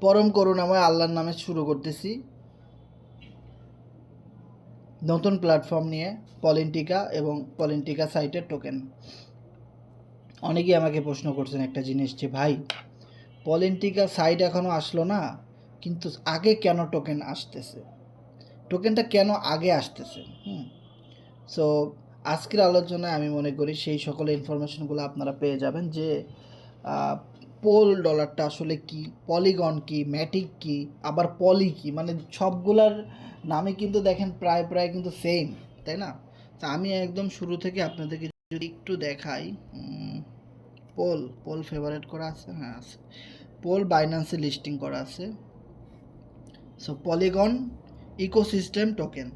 পরম করুণাময় আল্লাহর নামে শুরু করতেছি নতুন প্ল্যাটফর্ম নিয়ে পলিন্টিকা এবং পলিন্টিকা সাইটের টোকেন। অনেকেই আমাকে প্রশ্ন করছেন একটা জিনিস যে ভাই, পলিন্টিকা সাইট এখনও আসলো না, কিন্তু আগে কেন টোকেন আসতেছে, টোকেনটা কেন আগে আসতেছে? সো আজকের আলোচনায় আমি মনে করি সেই সকল ইনফরমেশনগুলো আপনারা পেয়ে যাবেন যে পোল ডলারটা আসলে কি, পলিগন কি, ম্যাটিক কি, আবার পলি কি, মানে সবগুলার নামে কিন্তু দেখেন প্রায় প্রায় কিন্তু সেম, তাই না? তা আমি একদম শুরু থেকে আপনাদেরকে যদি একটু দেখাই, পোল পোল ফেভারেট করা আছে, হ্যাঁ আছে, পোল বাইন্যান্সে লিস্টিং করা আছে। সো পলিগন ইকোসিস্টেম টোকেন,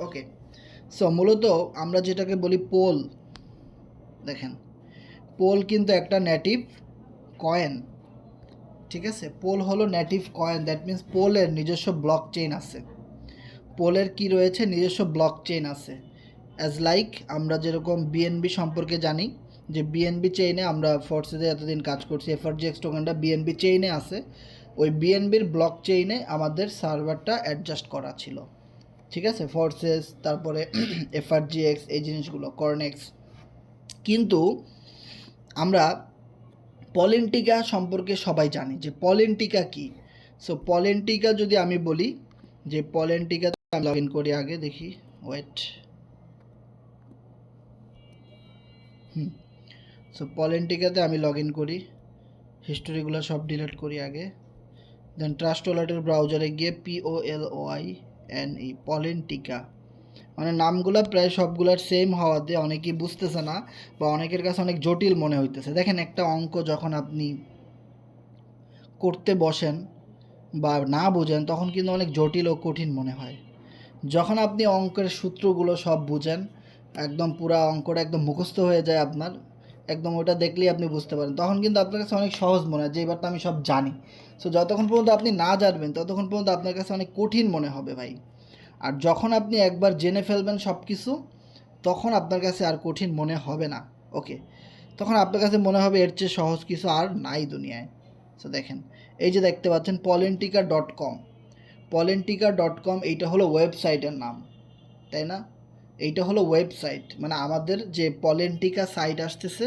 ওকে। সো মূলত আমরা যেটাকে বলি পোল, দেখেন পোল কিন্তু একটা নেটিভ কয়েন, ঠিক আছে? পোল হলো নেটিভ কয়েন, দ্যাট মিন্স পোলের নিজস্ব ব্লক চেইন আছে। পোলের কি রয়েছে? নিজস্ব ব্লক চেইন আছে। অ্যাজ লাইক আমরা যেরকম বিএনবি সম্পর্কে জানি যে বিএনবি চেইনে আমরা ফোর্সেসে এতদিন কাজ করছি, এফআরজিএক্স টোকেনটা বিএনবি চেইনে আছে। ওই বিএনবির ব্লক চেইনে আমাদের সার্ভারটা অ্যাডজাস্ট করা ছিল, ঠিক আছে? ফোর্সেস, তারপরে এফআরজিএক্স, এই জিনিসগুলো, কর্নেক্স। কিন্তু আমরা পলিন্টিকা সম্পর্কে সবাই জানি যে পলিন্টিকা কি। সো পলিন্টিকা যদি আমি বলি যে পলিন্টিকা লগ ইন করি, আগে দেখি, ওয়েট। সো পলিন্টিকাতে আমি লগ ইন করি, হিস্টোরিগুলো সব ডিলিট করি আগে, দেন ট্রাস্ট ওয়ালেটের ব্রাউজারে গিয়ে POLYNE পলিন্টিকা, মানে নামগুলো প্রায় সবগুলোর সেম হওয়াতে অনেকেই বুঝতেছে না বা অনেকের কাছে অনেক জটিল মনে হইতেছে। দেখেন একটা অঙ্ক যখন আপনি করতে বসেন বা না বোঝেন তখন কিন্তু অনেক জটিল ও কঠিন মনে হয়। যখন আপনি অঙ্কের সূত্রগুলো সব বুঝেন, একদম পুরা অঙ্কটা একদম মুখস্থ হয়ে যায় আপনার, একদম ওটা দেখলেই আপনি বুঝতে পারেন, তখন কিন্তু আপনার কাছে অনেক সহজ মনে হয় যে এবার তো আমি সব জানি। সো যতক্ষণ পর্যন্ত আপনি না জানবেন ততক্ষণ পর্যন্ত আপনার কাছে অনেক কঠিন মনে হবে ভাই। আর যখন আপনি একবার জেনে ফেলবেন সব কিছু, তখন আপনার কাছে আর কঠিন মনে হবে না, ওকে। তখন আপনার কাছে মনে হবে এর চেয়ে সহজ কিছু আর নাই দুনিয়ায়। সো দেখেন, এই যে দেখতে পাচ্ছেন পলিন্টিকা.com, পলিন্টিকা.com, এইটা হলো ওয়েবসাইটের নাম, তাই না? এইটা হলো ওয়েবসাইট, মানে আমাদের যে পলিন্টিকা সাইট আসতেছে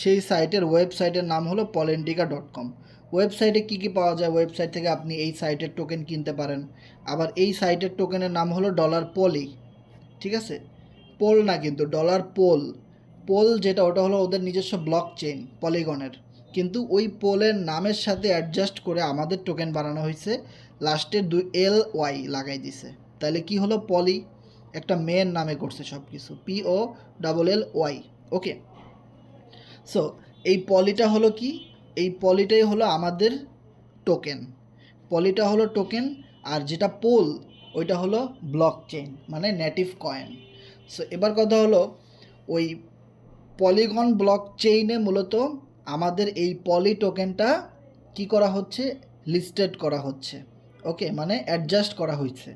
সেই সাইটের ওয়েবসাইটের নাম হলো পলিন্টিকা.com। ওয়েবসাইটে কী কী পাওয়া যায়? ওয়েবসাইট থেকে আপনি এই সাইটের টোকেন কিনতে পারেন। আবার এই সাইটের টোকেনের নাম হলো ডলার পলি, ঠিক আছে? পোল না কিন্তু, ডলার পোল। পোল যেটা, ওটা হলো ওদের নিজস্ব ব্লক চেইন পলিগনের, কিন্তু ওই পোলের নামের সাথে অ্যাডজাস্ট করে আমাদের টোকেন বানানো হয়েছে, লাস্টের LY লাগাই দিছে। তাহলে কি হলো? পলি, একটা মেয়ের নামে করছে সব কিছু, POLLY, ওকে। সো এই পলিটা হলো কি? এই পলিটাই হলো আমাদের টোকেন, পলিটা হলো টোকেন। আর যেটা পোল, ওইটা হলো ব্লক চেইন, মানে নেটিভ কয়েন। সো এবার কথা হলো, ওই পলিগন ব্লক চেইনে মূলত আমাদের এই পলি টোকেনটা কি করা হচ্ছে? লিস্টেড করা হচ্ছে, ওকে, মানে অ্যাডজাস্ট করা হয়েছে।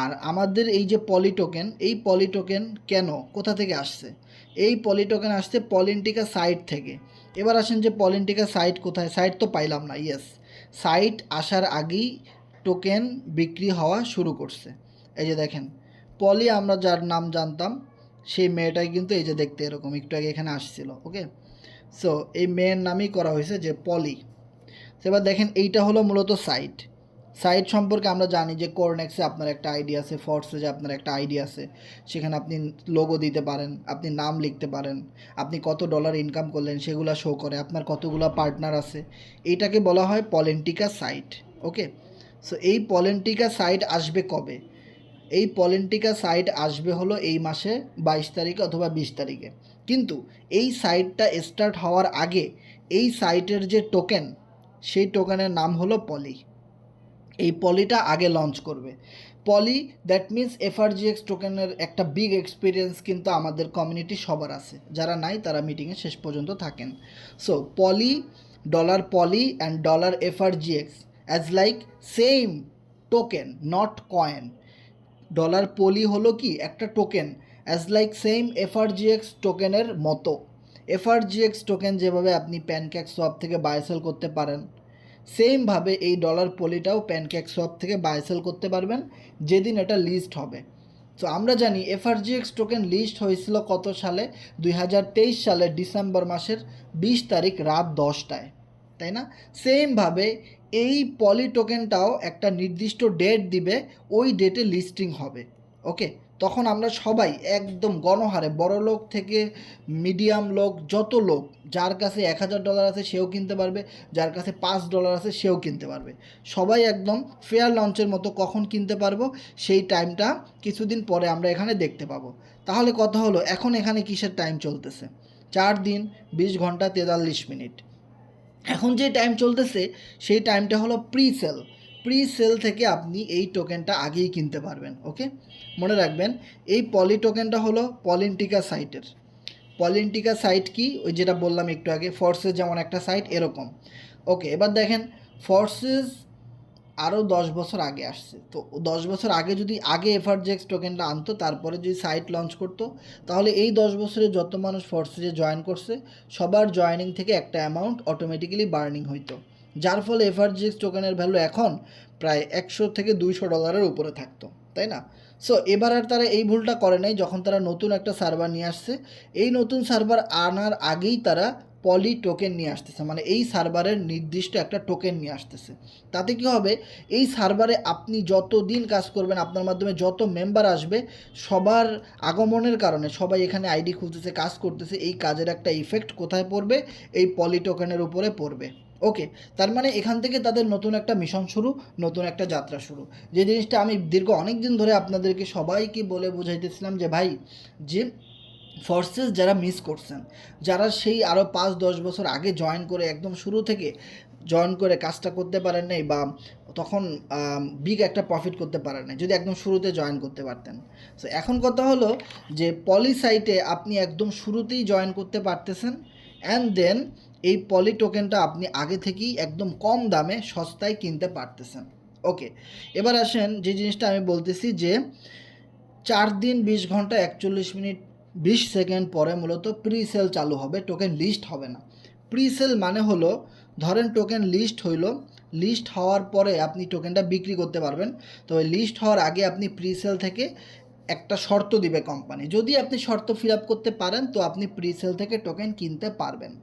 আর আমাদের এই যে পলি টোকেন, এই পলি টোকেন কেন, কোথা থেকে আসছে? এই পলি টোকেন আসছে পলিন্টিকা সাইট থেকে। এবার আসেন যে পলিন্টিকা সাইট কোথায়? সাইট তো পাইলাম না, ইয়েস, সাইট আসার আগেই টোকেন বিক্রি হওয়া শুরু করছে। এই যে দেখেন, পলি আমরা যার নাম জানতাম সেই মেয়েটাই কিন্তু এই যে দেখতে এরকম, একটু আগে এখানে আসছিল, ওকে। সো এই মেয়ের নামই করা হয়েছে যে পলি। এবার দেখেন, এইটা হলো মূলত সাইট। সাইট সম্পর্কে আমরা জানি যে কোরনেক্সে আপনার একটা আইডি আছে, ফর্সে আপনার একটা আইডি আছে, সেখানে আপনি লোগো দিতে পারেন, আপনি নাম লিখতে পারেন, আপনি কত ডলার ইনকাম করলেন সেগুলো শো করে, আপনার কতগুলো পার্টনার আছে। এইটাকে বলা হয় পলিন্টিকা সাইট, ওকে। সো এই পলিন্টিকা সাইট আসবে কবে? এই পলিন্টিকা সাইট আসবে হলো এই মাসে 22 তারিখে অথবা 20 তারিখে। কিন্তু এই সাইটটা স্টার্ট হওয়ার আগে এই সাইটের যে টোকেন, সেই টোকেনের নাম হলো পলি। এই পলিটা আগে লঞ্চ করবে। পলি, দ্যাট মিন্স এফআরজিএক্স টোকেনের একটা বিগ এক্সপিরিয়েন্স কিন্তু আমাদের কমিউনিটি সবার আছে, যারা নাই তারা মিটিংয়ে শেষ পর্যন্ত থাকেন। So poly, dollar poly and dollar FRGX as like same token, not coin. Dollar poly হলো কি? একটা token, as like same FRGX টোকেনের মতো। এফআরজিএক্স টোকেন যেভাবে আপনি প্যানকেক সোয়াপ থেকে বাই সেল করতে পারেন, সেমভাবে এই ডলার পলিটাও প্যানকেক সোয়াপ থেকে বাই সেল করতে পারবেন যেদিন এটা লিস্ট হবে। তো আমরা জানি এফআরজিএক্স টোকেন লিস্ট হয়েছিল কত সালে, 2023 সালের ডিসেম্বর মাসের 20 তারিখ রাত 10টায়, তাই না? সেমভাবে এই পলি টোকেনটাও একটা নির্দিষ্ট ডেট দিবে, ওই ডেটে লিস্টিং হবে। ওকে, তখন আমরা সবাই একদম গণহারে, বড় লোক থেকে মিডিয়াম লোক, যত লোক যার কাছে $1000 আছে সেও কিনতে পারবে, যার কাছে $5 আছে সেও কিনতে পারবে, সবাই একদম ফেয়ার লঞ্চের মতো কখন কিনতে পারবো সেই টাইমটা কিছুদিন পরে আমরা এখানে দেখতে পাবো। তাহলে কথা হলো, এখন এখানে কিসের টাইম চলতেছে? 4 দিন 20 ঘন্টা 43 মিনিট। এখন যে টাইম চলতেছে সেই টাইমটা হলো প্রি সেল থেকে আপনি এই টোকেনটা আগেই কিনতে পারবেন। ওকে, মনে রাখবেন এই পলি টোকেনটা হলো পলিন্টিকা সাইটের। পলিন্টিকা সাইট কি? ওই যেটা বললাম একটু আগে, ফোর্সেস যেমন একটা সাইট এরকম। ওকে, এবার দেখেন ফোর্সেস আরও 10 বছর আগে আসছে, তো 10 বছর আগে যদি আগে এফআরজেক্স টোকেনটা আনতো তারপরে যদি সাইট লঞ্চ করতো, তাহলে এই 10 বছরে যত মানুষ ফোর্সেসে জয়েন করছে সবার জয়েনিং থেকে একটা অ্যামাউন্ট অটোমেটিক্যালি বার্নিং হইতো, যার ফলে এফআরজেক্স টোকেনের ভ্যালু এখন প্রায় $100 থেকে $200 উপরে থাকতো, তাই না? সো এবার আর তারা এই ভুলটা করে নাই, যখন তারা নতুন একটা সার্ভার নিয়ে আসছে, এই নতুন সার্ভার আনার আগেই তারা পলি টোকেন নিয়ে আসতেছে, মানে এই সার্ভারের নির্দিষ্ট একটা টোকেন নিয়ে আসতেছে। তাতে কি হবে, এই সার্ভারে আপনি যত দিন কাজ করবেন, আপনার মাধ্যমে যত মেম্বার আসবে, সবার আগমনের কারণে সবাই এখানে আইডি খুলতেছে, কাজ করতেছে, এই কাজের একটা ইফেক্ট কোথায় পড়বে? এই পলি টোকেনের উপরে পড়বে। ওকে, তার মানে এখান থেকে তাদের নতুন একটা মিশন শুরু, নতুন একটা যাত্রা শুরু। যে জিনিসটা আমি দীর্ঘ অনেক দিন ধরে আপনাদেরকে সবাইকে বলে বুঝাইতেছিলাম যে ভাই, যে ফোর্সেস যারা মিস করছেন, যারা সেই আরও 5-10 বছর আগে জয়েন করে একদম শুরু থেকে জয়েন করে কাজটা করতে পারেন নাই, বা তখন বিগ একটা প্রফিট করতে পারেন নাই, যদি একদম শুরুতে জয়েন করতে পারতেন। সো এখন কথা হলো যে পলি সাইটে আপনি একদম শুরুতেই জয়েন করতে পারতেছেন, অ্যান্ড দেন এই পলি টোকেনটা আপনি আগে থেকেই একদম কম দামে সস্তায় কিনতে পারতেছেন। ওকে, এবার আসেন যে জিনিসটা আমি বলতেছি, যে 4 দিন 20 ঘন্টা 41 মিনিট 20 সেকেন্ড পরে মূলত প্রি সেল চালু হবে, টোকেন লিস্ট হবে না। প্রি সেল মানে হলো, ধরেন টোকেন লিস্ট হইল, লিস্ট হওয়ার পরে আপনি টোকেনটা বিক্রি করতে পারবেন। তবে লিস্ট হওয়ার আগে আপনি প্রি সেল থেকে একটা শর্ত দিবে কোম্পানি, যদি আপনি শর্ত ফিল আপ করতে পারেন তো আপনি প্রি সেল থেকে টোকেন কিনতে পারবেন।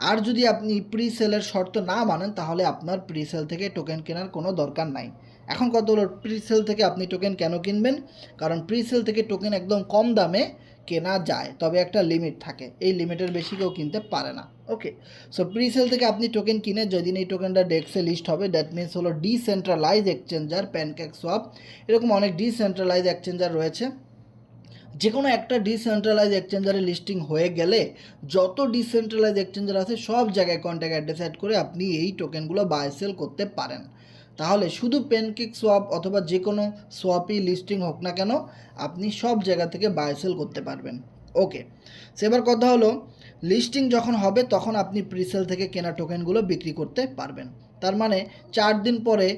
আর যদি আপনি প্রি সেলের শর্ত না মানেন তাহলে আপনার প্রি সেল থেকে টোকেন কেনার কোনো দরকার নাই। এখন কত হলো, প্রি সেল থেকে আপনি টোকেন কেন কিনবেন? কারণ প্রি সেল থেকে টোকেন একদম কম দামে কেনা যায়, তবে একটা লিমিট থাকে, এই লিমিটের বেশি কেউ কিনতে পারে না। ওকে, সো প্রি সেল থেকে আপনি টোকেন কিনে যেদিন এই টোকেনটা ডেক্সে লিস্ট হবে, দ্যাট মিনস হলো ডিসেন্ট্রালাইজ এক্সচেঞ্জার, প্যানকেক সোয়াপ, এরকম অনেক ডিসেন্ট্রালাইজ এক্সচেঞ্জার রয়েছে। যে কোনো একটা ডিসেন্ট্রালাইজ এক্সচেঞ্জারে লিস্টিং হয়ে গেলে যত ডিসেন্ট্রালাইজ এক্সচেঞ্জার আছে সব জায়গায় কন্ট্যাক্ট অ্যাড্রেস অ্যাড করে আপনি এই টোকেনগুলো বাই সেল করতে পারেন। তাহলে শুধু প্যানকেক সোয়াপ অথবা যে কোনো সোয়াপই লিস্টিং হোক না কেন, আপনি সব জায়গা থেকে বাই সেল করতে পারবেন। ওকে, সেবার কথা হলো, লিস্টিং যখন হবে তখন আপনি প্রিসেল থেকে কেনা টোকেনগুলো বিক্রি করতে পারবেন। তার মানে 4 দিন পরে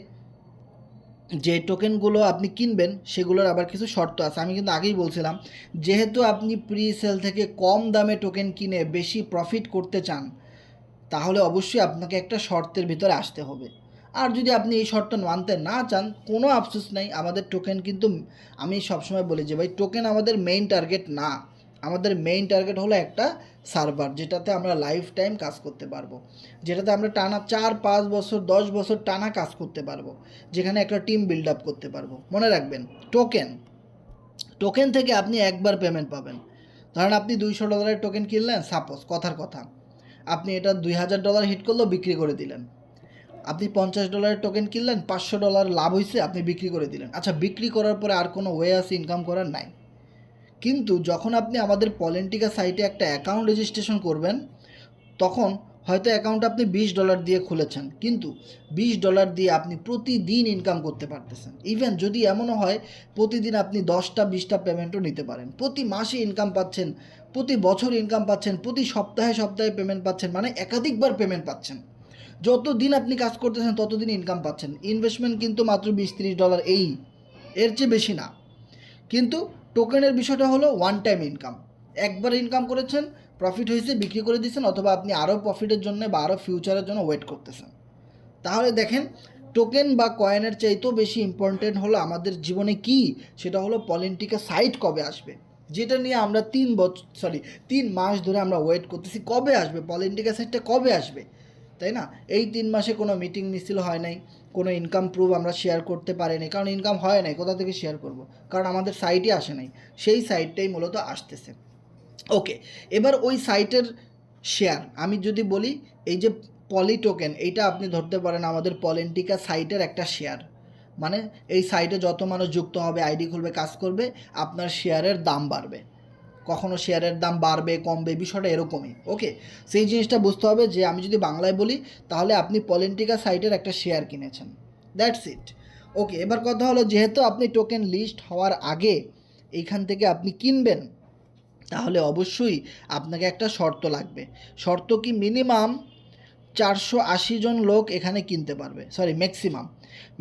যে টোকেনগুলো আপনি কিনবেন সেগুলোর আবার কিছু শর্ত আছে। আমি কিন্তু আগেই বলছিলাম, যেহেতু আপনি প্রি সেল থেকে কম দামে টোকেন কিনে বেশি প্রফিট করতে চান, তাহলে অবশ্যই আপনাকে একটা শর্তের ভিতরে আসতে হবে। আর যদি আপনি এই শর্ত মানতে না চান, কোনো আফসোস নাই, আমাদের টোকেন কিন্তু, আমি সবসময় বলি যে ভাই, টোকেন আমাদের মেইন টার্গেট না। আমাদের মেইন টার্গেট হলো একটা সার্ভার, যেটাতে আমরা লাইফ টাইম কাজ করতে পারবো, যেটাতে আমরা টানা 4-5 বছর 10 বছর টানা কাজ করতে পারবো, যেখানে একটা টিম বিল্ড আপ করতে পারবো। মনে রাখবেন, টোকেন টোকেন থেকে আপনি একবার পেমেন্ট পাবেন। ধরেন আপনি $200 টোকেন কিনলেন, সাপোজ কথার কথা, আপনি এটা $2000 হিট করলেও বিক্রি করে দিলেন। আপনি $50 টোকেন কিনলেন, $500 লাভ হয়েছে, আপনি বিক্রি করে দিলেন। আচ্ছা, বিক্রি করার পরে আর কোনো ওয়ে আছে ইনকাম করার? নাই। কিন্তু যখন আপনি আমাদের পলেন্টিকা সাইটে একটা অ্যাকাউন্ট রেজিস্ট্রেশন করবেন, তখন হয়তো অ্যাকাউন্ট আপনি $20 দিয়ে খুলেছেন, কিন্তু $20 দিয়ে আপনি প্রতিদিন ইনকাম করতে পারতেছেন। ইভেন যদি এমনও হয় প্রতিদিন আপনি 10টা-20টা পেমেন্টও নিতে পারেন, প্রতি মাসে ইনকাম পাচ্ছেন, প্রতি বছর ইনকাম পাচ্ছেন, প্রতি সপ্তাহে সপ্তাহে পেমেন্ট পাচ্ছেন, মানে একাধিকবার পেমেন্ট পাচ্ছেন। যত দিন আপনি কাজ করতেছেন ততদিন ইনকাম পাচ্ছেন। ইনভেস্টমেন্ট কিন্তু মাত্র $20-30, এর চেয়ে বেশি না। কিন্তু টোকেনের বিষয়টা হলো ওয়ান টাইম ইনকাম, একবার ইনকাম করেছেন, প্রফিট হয়েছে, বিক্রি করে দিয়েছেন, অথবা আপনি আরও প্রফিটের জন্য বা আরও ফিউচারের জন্য ওয়েট করতেছেন। তাহলে দেখেন টোকেন বা কয়েনের চাইতেও বেশি ইম্পর্টেন্ট হলো আমাদের জীবনে কি, সেটা হলো পলিটিকা সাইট কবে আসবে, যেটা নিয়ে আমরা 3 মাস ধরে আমরা ওয়েট করতেছি কবে আসবে পলিটিকা সাইটটা, কবে আসবে, তাই না? এই 3 মাসে কোনো মিটিং মিছিল হয় নাই, কোনো ইনকাম প্রুফ আমরা শেয়ার করতে পারিনি, কারণ ইনকাম হয় নাই, কোথা থেকে শেয়ার করব, কারণ আমাদের সাইটই আসে নাই, সেই সাইটটাই মূলত আসতেছে। ওকে, এবার ওই সাইটের শেয়ার আমি যদি বলি, এই যে পলি টোকেন, এইটা আপনি ধরতে পারেন আমাদের পলিটিকা সাইটের একটা শেয়ার, মানে এই সাইটে যত মানুষ যুক্ত হবে, আইডি খুলবে, কাজ করবে, আপনার শেয়ারের দাম বাড়বে, কখনো শেয়ারের দাম বাড়বে কমবে, বিষয়টা এরকমই। ওকে, সেই জিনিসটা বুঝতে হবে যে আমি যদি বাংলায় বলি তাহলে আপনি পলিটিকা সাইটের একটা শেয়ার কিনেছেন, দ্যাটস ইট। ওকে, এবার কথা হলো যেহেতু আপনি টোকেন লিস্ট হওয়ার আগে এইখান থেকে আপনি কিনবেন, তাহলে অবশ্যই আপনাকে একটা শর্ত লাগবে। শর্ত কি? মিনিমাম 480 জন লোক এখানে কিনতে পারবে,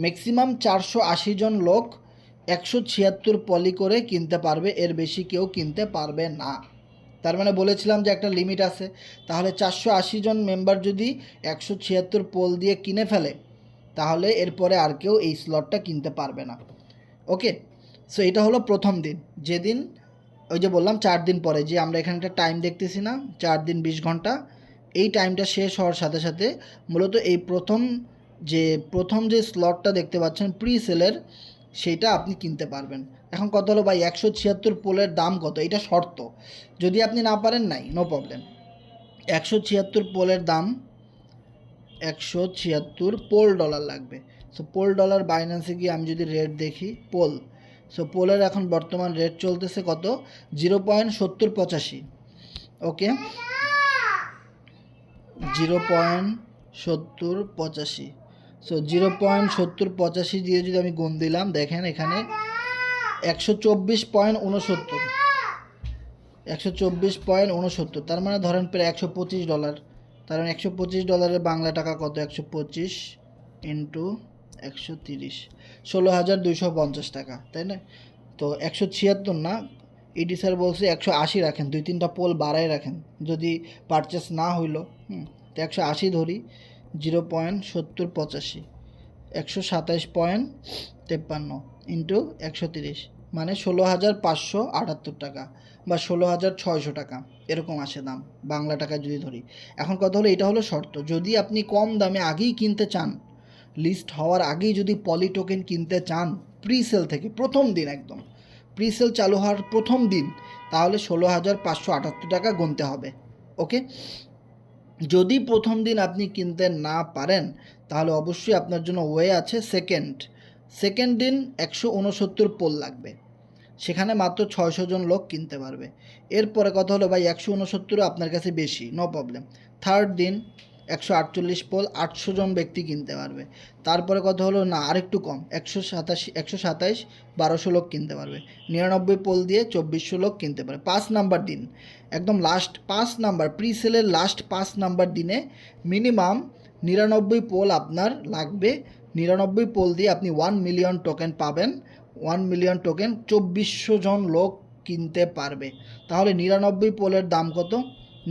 ম্যাক্সিমাম 480 জন লোক 176 পলি করে কিনতে পারবে, এর বেশি কেউ কিনতে পারবে না। তার মানে বলেছিলাম যে একটা লিমিট আছে, তাহলে 480 জন মেম্বার যদি 176 পোল দিয়ে কিনে ফেলে, তাহলে এরপরে আর কেউ এই স্লটটা কিনতে পারবে না। ওকে, সো এটা হলো প্রথম দিন, যেদিন ওই যে বললাম 4 দিন পরে, যে আমরা এখানে একটা টাইম দেখতেছি না, 4 দিন 20 ঘন্টা, এই টাইমটা শেষ হওয়ার সাথে সাথে মূলত এই প্রথম যে স্লটটা দেখতে পাচ্ছেন প্রি সেলের, সেইটা আপনি কিনতে পারবেন। এখন কত হলো ভাই, 176 পোলের দাম কত, এটা শর্ত, যদি আপনি না পারেন নাই, নো প্রবলেম। 176 পোলের দাম 176 পোল ডলার লাগবে। সো পোল ডলার বাইন্যান্সে গিয়ে আমি যদি রেট দেখি পোল, সো পোলের এখন বর্তমান রেট চলতেছে কত, 0.7085। ওকে, 0.7085। সো 0.7085 দিয়ে যদি আমি গুণ দিলাম, দেখেন এখানে 124.69, 124.69, তার মানে ধরেন প্রায় $125। তার মানে $125 বাংলা টাকা কত, 125 ইন্টু 130, 16,250 টাকা, তাই না? তো 176 না, ইডি স্যার বলছে 180 রাখেন, 2-3টা পোল বাড়াই রাখেন যদি পারচেস না হইলো। তো 180 ধরি, 0.7085, 127.53 ইন্টু 130, মানে 16,578 টাকা বা 16,600 টাকা, এরকম আসে দাম বাংলা টাকা যদি ধরি। এখন কথা হলো, এটা হলো শর্ত, যদি আপনি কম দামে আগেই কিনতে চান, লিস্ট হওয়ার আগেই যদি পলি টোকেন কিনতে চান, প্রি সেল থেকে প্রথম দিন, একদম প্রি সেল চালু হওয়ার প্রথম দিন, তাহলে 16,578 টাকা গুনতে হবে। ওকে, যদি প্রথম দিন আপনি কিনতে না পারেন, তাহলে অবশ্যই আপনার জন্য ওয়ে আছে, সেকেন্ড দিন 169 পোল লাগবে, সেখানে মাত্র 600 জন লোক কিনতে পারবে। এরপরে কথা হলো ভাই 169 আপনার কাছে বেশি, নো প্রবলেম। থার্ড দিন 148 পোল, 800 জন ব্যক্তি কিনতে পারবে। তারপরে কথা হলো না, আরেকটু কম, 127 1200 লোক কিনতে পারবে। 99 পোল দিয়ে 2400 লোক কিনতে পারবে। 5 নাম্বার দিন, একদম লাস্ট 5 নাম্বার, প্রি সেলের লাস্ট 5 নাম্বার দিনে মিনিমাম 99 পোল আপনার লাগবে। 99 পোল দিয়ে আপনি 1 মিলিয়ন টোকেন পাবেন। 1 মিলিয়ন টোকেন 2400 জন লোক কিনতে পারবে। তাহলে 99 পোলের দাম কত,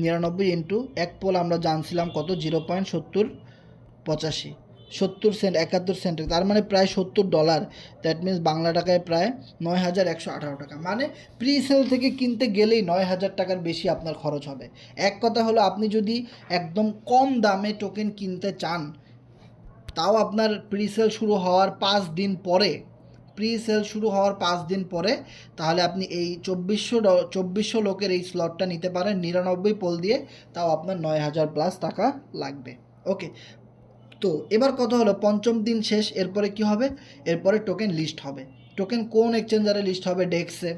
99 ইন্টু 1 পোল আমরা জানছিলাম কত, 0.7085, 70 সেন্ট, 71 সেন্ট, তার মানে প্রায় $70। দ্যাট মিনস বাংলা টাকায় প্রায় 9,118 টাকা, মানে প্রি সেল থেকে কিনতে গেলেই 9,000 টাকার বেশি আপনার খরচ হবে। এক কথা হলো, আপনি যদি একদম কম দামে টোকেন কিনতে চান, তাও আপনার প্রি সেল শুরু হওয়ার 5 দিন পরে, তাহলে আপনি এই 2400 লোকের এই স্লটটা নিতে পারেন 99 পোল দিয়ে, তাও আপনার 9,000+ টাকা লাগবে। ওকে, তো এবার কথা হলো পঞ্চম দিন শেষ, এরপরে কি হবে, এরপরে টোকেন লিস্ট হবে। টোকেন কোন এক্সচেঞ্জারে লিস্ট হবে, ডেক্সে,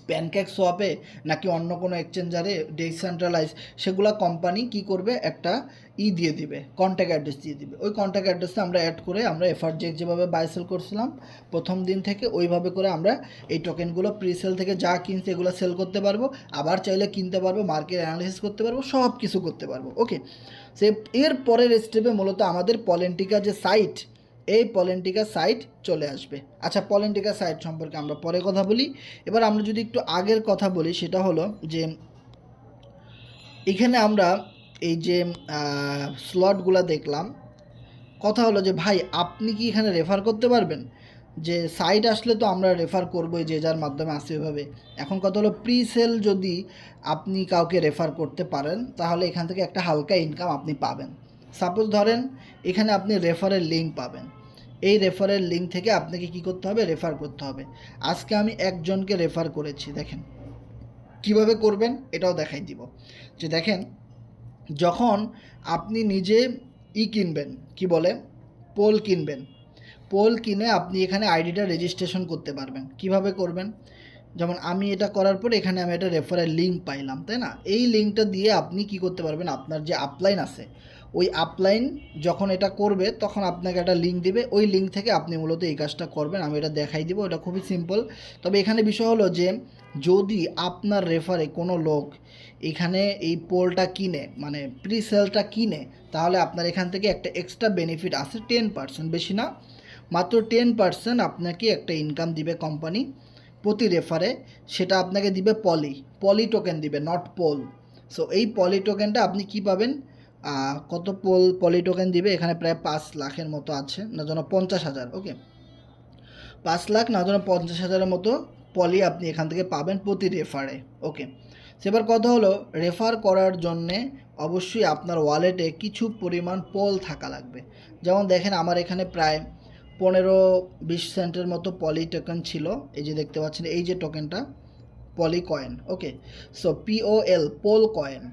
প্যানকেক সোয়াপে, নাকি অন্য কোনো এক্সচেঞ্জারে ডিসেন্ট্রালাইজ, সেগুলো কোম্পানি কি করবে, একটা দিয়ে দিবে, কন্ট্যাক্ট অ্যাড্রেস দিয়ে দিবে। ওই কন্ট্যাক্ট অ্যাড্রেসে আমরা অ্যাড করে, আমরা এফআরজেক যেভাবে বাই সেল করছিলাম প্রথম দিন থেকে, ওইভাবে করে আমরা এই টোকেনগুলো প্রি সেল থেকে যা কিনছে এগুলো সেল করতে পারবো, আবার চাইলে কিনতে পারবো, মার্কেট অ্যানালিসিস করতে পারবো, সব কিছু করতে পারবো। ওকে, সে এর পরের স্টেপে মূলত আমাদের পলেন্টিকা যে সাইট, এই পলেন্টিকা সাইট চলে আসবে। আচ্ছা, পলেন্টিকা সাইট সম্পর্কে আমরা পরে কথা বলি। এবার আমরা যদি একটু আগের কথা বলি, সেটা হলো যে এখানে আমরা এই যে স্লটগুলো দেখলাম, কথা হলো যে ভাই আপনি কি এখানে রেফার করতে পারবেন? যে সাইট আসলে তো আমরা রেফার করবোই, যে যার মাধ্যমে আসে ওইভাবে। এখন কথা হলো প্রি সেল যদি আপনি কাউকে রেফার করতে পারেন তাহলে এখান থেকে একটা হালকা ইনকাম আপনি পাবেন। সাপোজ ধরেন এখানে আপনি রেফারের লিঙ্ক পাবেন, এই রেফারের লিঙ্ক থেকে আপনাকে কি করতে হবে, রেফার করতে হবে। আজকে আমি একজনকে রেফার করেছি, দেখেন কিভাবে করবেন এটাও দেখাই দিব। যে দেখেন যখন আপনি নিজে কিনবেন, কি বলে, পোল কিনবেন, পোল কিনে আপনি এখানে আইডিটা রেজিস্ট্রেশন করতে পারবেন। কিভাবে করবেন, যেমন আমি এটা করার পর এখানে আমি একটা রেফারেল লিঙ্ক পাইলাম, তাই না? এই লিঙ্কটা দিয়ে আপনি কি করতে পারবেন, আপনার যে আপলাইন আছে ওই আপলাইন যখন এটা করবে তখন আপনাকে একটা লিঙ্ক দিবে, ওই লিঙ্ক থেকে আপনি মূলত এই কাজটা করবেন। আমি এটা দেখাই দিব, এটা খুবই সিম্পল। তবে এখানে বিষয় হলো যে যদি আপনার রেফারে কোনো লোক এখানে এই পোলটা কিনে, মানে প্রি সেলটা কিনে, তাহলে আপনার এখান থেকে একটা এক্সট্রা বেনিফিট আছে 10%, বেশি না, মাত্র 10% আপনাকে একটা ইনকাম দিবে কোম্পানি প্রতি রেফারে। সেটা আপনাকে দিবে পলি টোকেন দিবে, নট পোল। সো এই পলি টোকেনটা আপনি কি পাবেন, কত পলি টোকেন দিবে এখানে প্রায় 5 লাখের মতো আছে, না যেন 50,000, ওকে 5 লাখ না যেন 50,000-এর মতো পলি আপনি এখান থেকে পাবেন প্রতি রেফারে, ওকে। সেবার কথা হলো রেফার করার জন্যে অবশ্যই আপনার ওয়ালেটে কিছু পরিমাণ পোল থাকা লাগবে। যেমন দেখেন আমার এখানে প্রায় 15-20 সেন্টের মতো পলি টোকেন ছিল, এই যে দেখতে পাচ্ছেন এই যে টোকেনটা পলি কয়েন, ওকে। সো POL পোল কয়েন,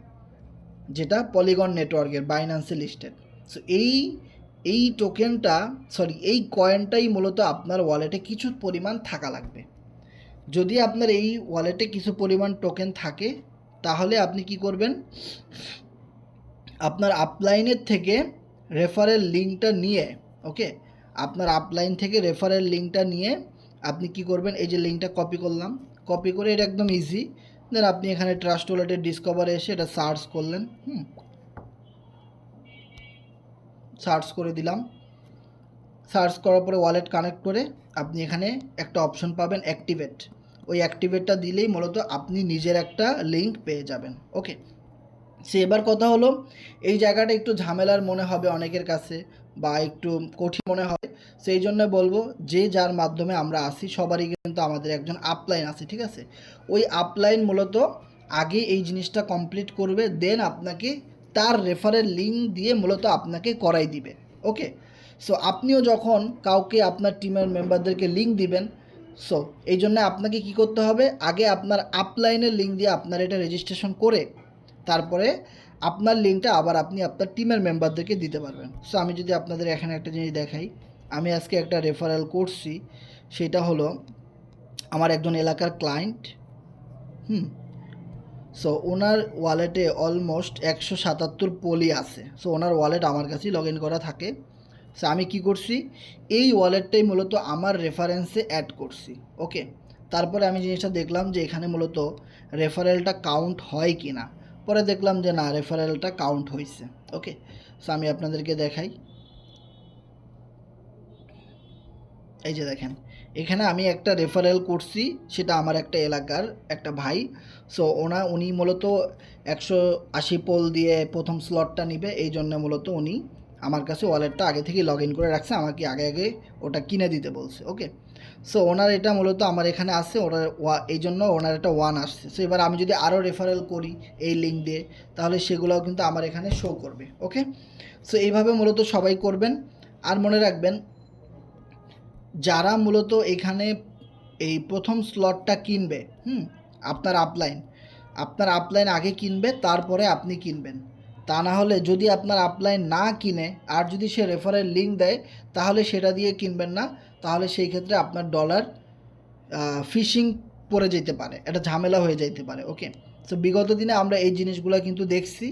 যেটা পলিগন নেটওয়ার্কের বাইন্যান্সে লিস্টেড। সো এই টোকেনটা, সরি এই কয়েনটাই মূলত আপনার ওয়ালেটে কিছু পরিমাণ থাকা লাগবে। যদি আপনার এই ওয়ালেটে কিছু পরিমাণ টোকেন থাকে তাহলে আপনি কি করবেন, আপনার আপলাইনের থেকে রেফারেল লিঙ্কটা নিয়ে, ওকে, আপনার আপলাইন থেকে রেফারেল লিঙ্কটা নিয়ে আপনি কি করবেন, এই যে লিঙ্কটা কপি করলাম, কপি করে এটা একদম ইজি। দেন আপনি এখানে ট্রাস্ট ওয়ালেটের ডিসকভারে এসে এটা সার্চ করলেন, সার্চ করে দিলাম। সার্চ করার পরে ওয়ালেট কানেক্ট করে আপনি এখানে একটা অপশন পাবেন অ্যাক্টিভেট, ওই অ্যাক্টিভেটটা দিলেই মূলত আপনি নিজের একটা লিঙ্ক পেয়ে যাবেন, ওকে। সে এবার কথা হলো এই জায়গাটা একটু ঝামেলার মনে হবে অনেকের কাছে বা একটু কঠিন মনে হবে, সেই জন্য বলবো যে যার মাধ্যমে আমরা আসি সবারই কিন্তু আমাদের একজন আপলাইন আছে, ঠিক আছে? ওই আপলাইন মূলত আগে এই জিনিসটা কমপ্লিট করবে, দেন আপনাকে তার রেফারেল লিঙ্ক দিয়ে মূলত আপনাকে করাই দিবে, ওকে। সো আপনিও যখন কাউকে আপনার টিমের মেম্বারদেরকে লিঙ্ক দিবেন, সো এই জন্য আপনাকে কি করতে হবে, আগে আপনার আপলাইনের লিঙ্ক দিয়ে আপনার এটা রেজিস্ট্রেশন করে তারপরে আপনার লিঙ্কটা আবার আপনি আপনার টিমের মেম্বারদেরকে দিতে পারবেন। সো আমি যদি আপনাদের এখানে একটা জিনিস দেখাই, আমি আজকে একটা রেফারেল করছি, সেটা হলো আমার একজন এলাকার ক্লায়েন্ট, সো ওনার ওয়ালেটে অলমোস্ট 177 পলি আছে। সো ওনার ওয়ালেট আমার কাছেই লগ ইন করা থাকে। সো আমি কি করছি, এই ওয়ালেটটাই মূলত আমার রেফারেন্সে অ্যাড করছি, ওকে। তারপরে আমি জিনিসটা দেখলাম যে এখানে মূলত রেফারেলটা কাউন্ট হয় কি না, পরে দেখলাম যে না, রেফারেলটা কাউন্ট হয়েছে, ওকে। সো আমি আপনাদেরকে দেখাই, এই যে দেখেন এখানে আমি একটা রেফারেল করছি, সেটা আমার একটা এলাকার একটা ভাই। সো উনি মূলত 180 পোল দিয়ে প্রথম স্লটটা নিবে, এই জন্য মূলত উনি আমার কাছে ওয়ালেটটা আগে থেকেই লগ ইন করে রাখছে, আমাকে আগে আগে ওটা কিনে দিতে বলছে, ওকে। সো ওনার এটা মূলত আমার এখানে আসছে, ওনার এই জন্য ওনার একটা 1 আসছে। সো এবার আমি যদি আরও রেফারেল করি এই লিঙ্ক দিয়ে তাহলে সেগুলোও কিন্তু আমার এখানে শো করবে, ওকে। সো এইভাবে মূলত সবাই করবেন। আর মনে রাখবেন যারা মূলত এখানে এই প্রথম স্লটটা কিনবে, আপনার আপলাইন আগে কিনবে তারপরে আপনি কিনবেন। তা না হলে যদি আপনার আপলাইন না কিনে আর যদি সে রেফারেল লিঙ্ক দেয় তাহলে সেটা দিয়ে কিনবেন না, তাহলে সেই ক্ষেত্রে আপনার ডলার ফিশিং পড়ে যেতে পারে, এটা ঝামেলা হয়ে যেতে পারে, ওকে। সো বিগত দিনে আমরা এই জিনিসগুলো কিন্তু দেখছি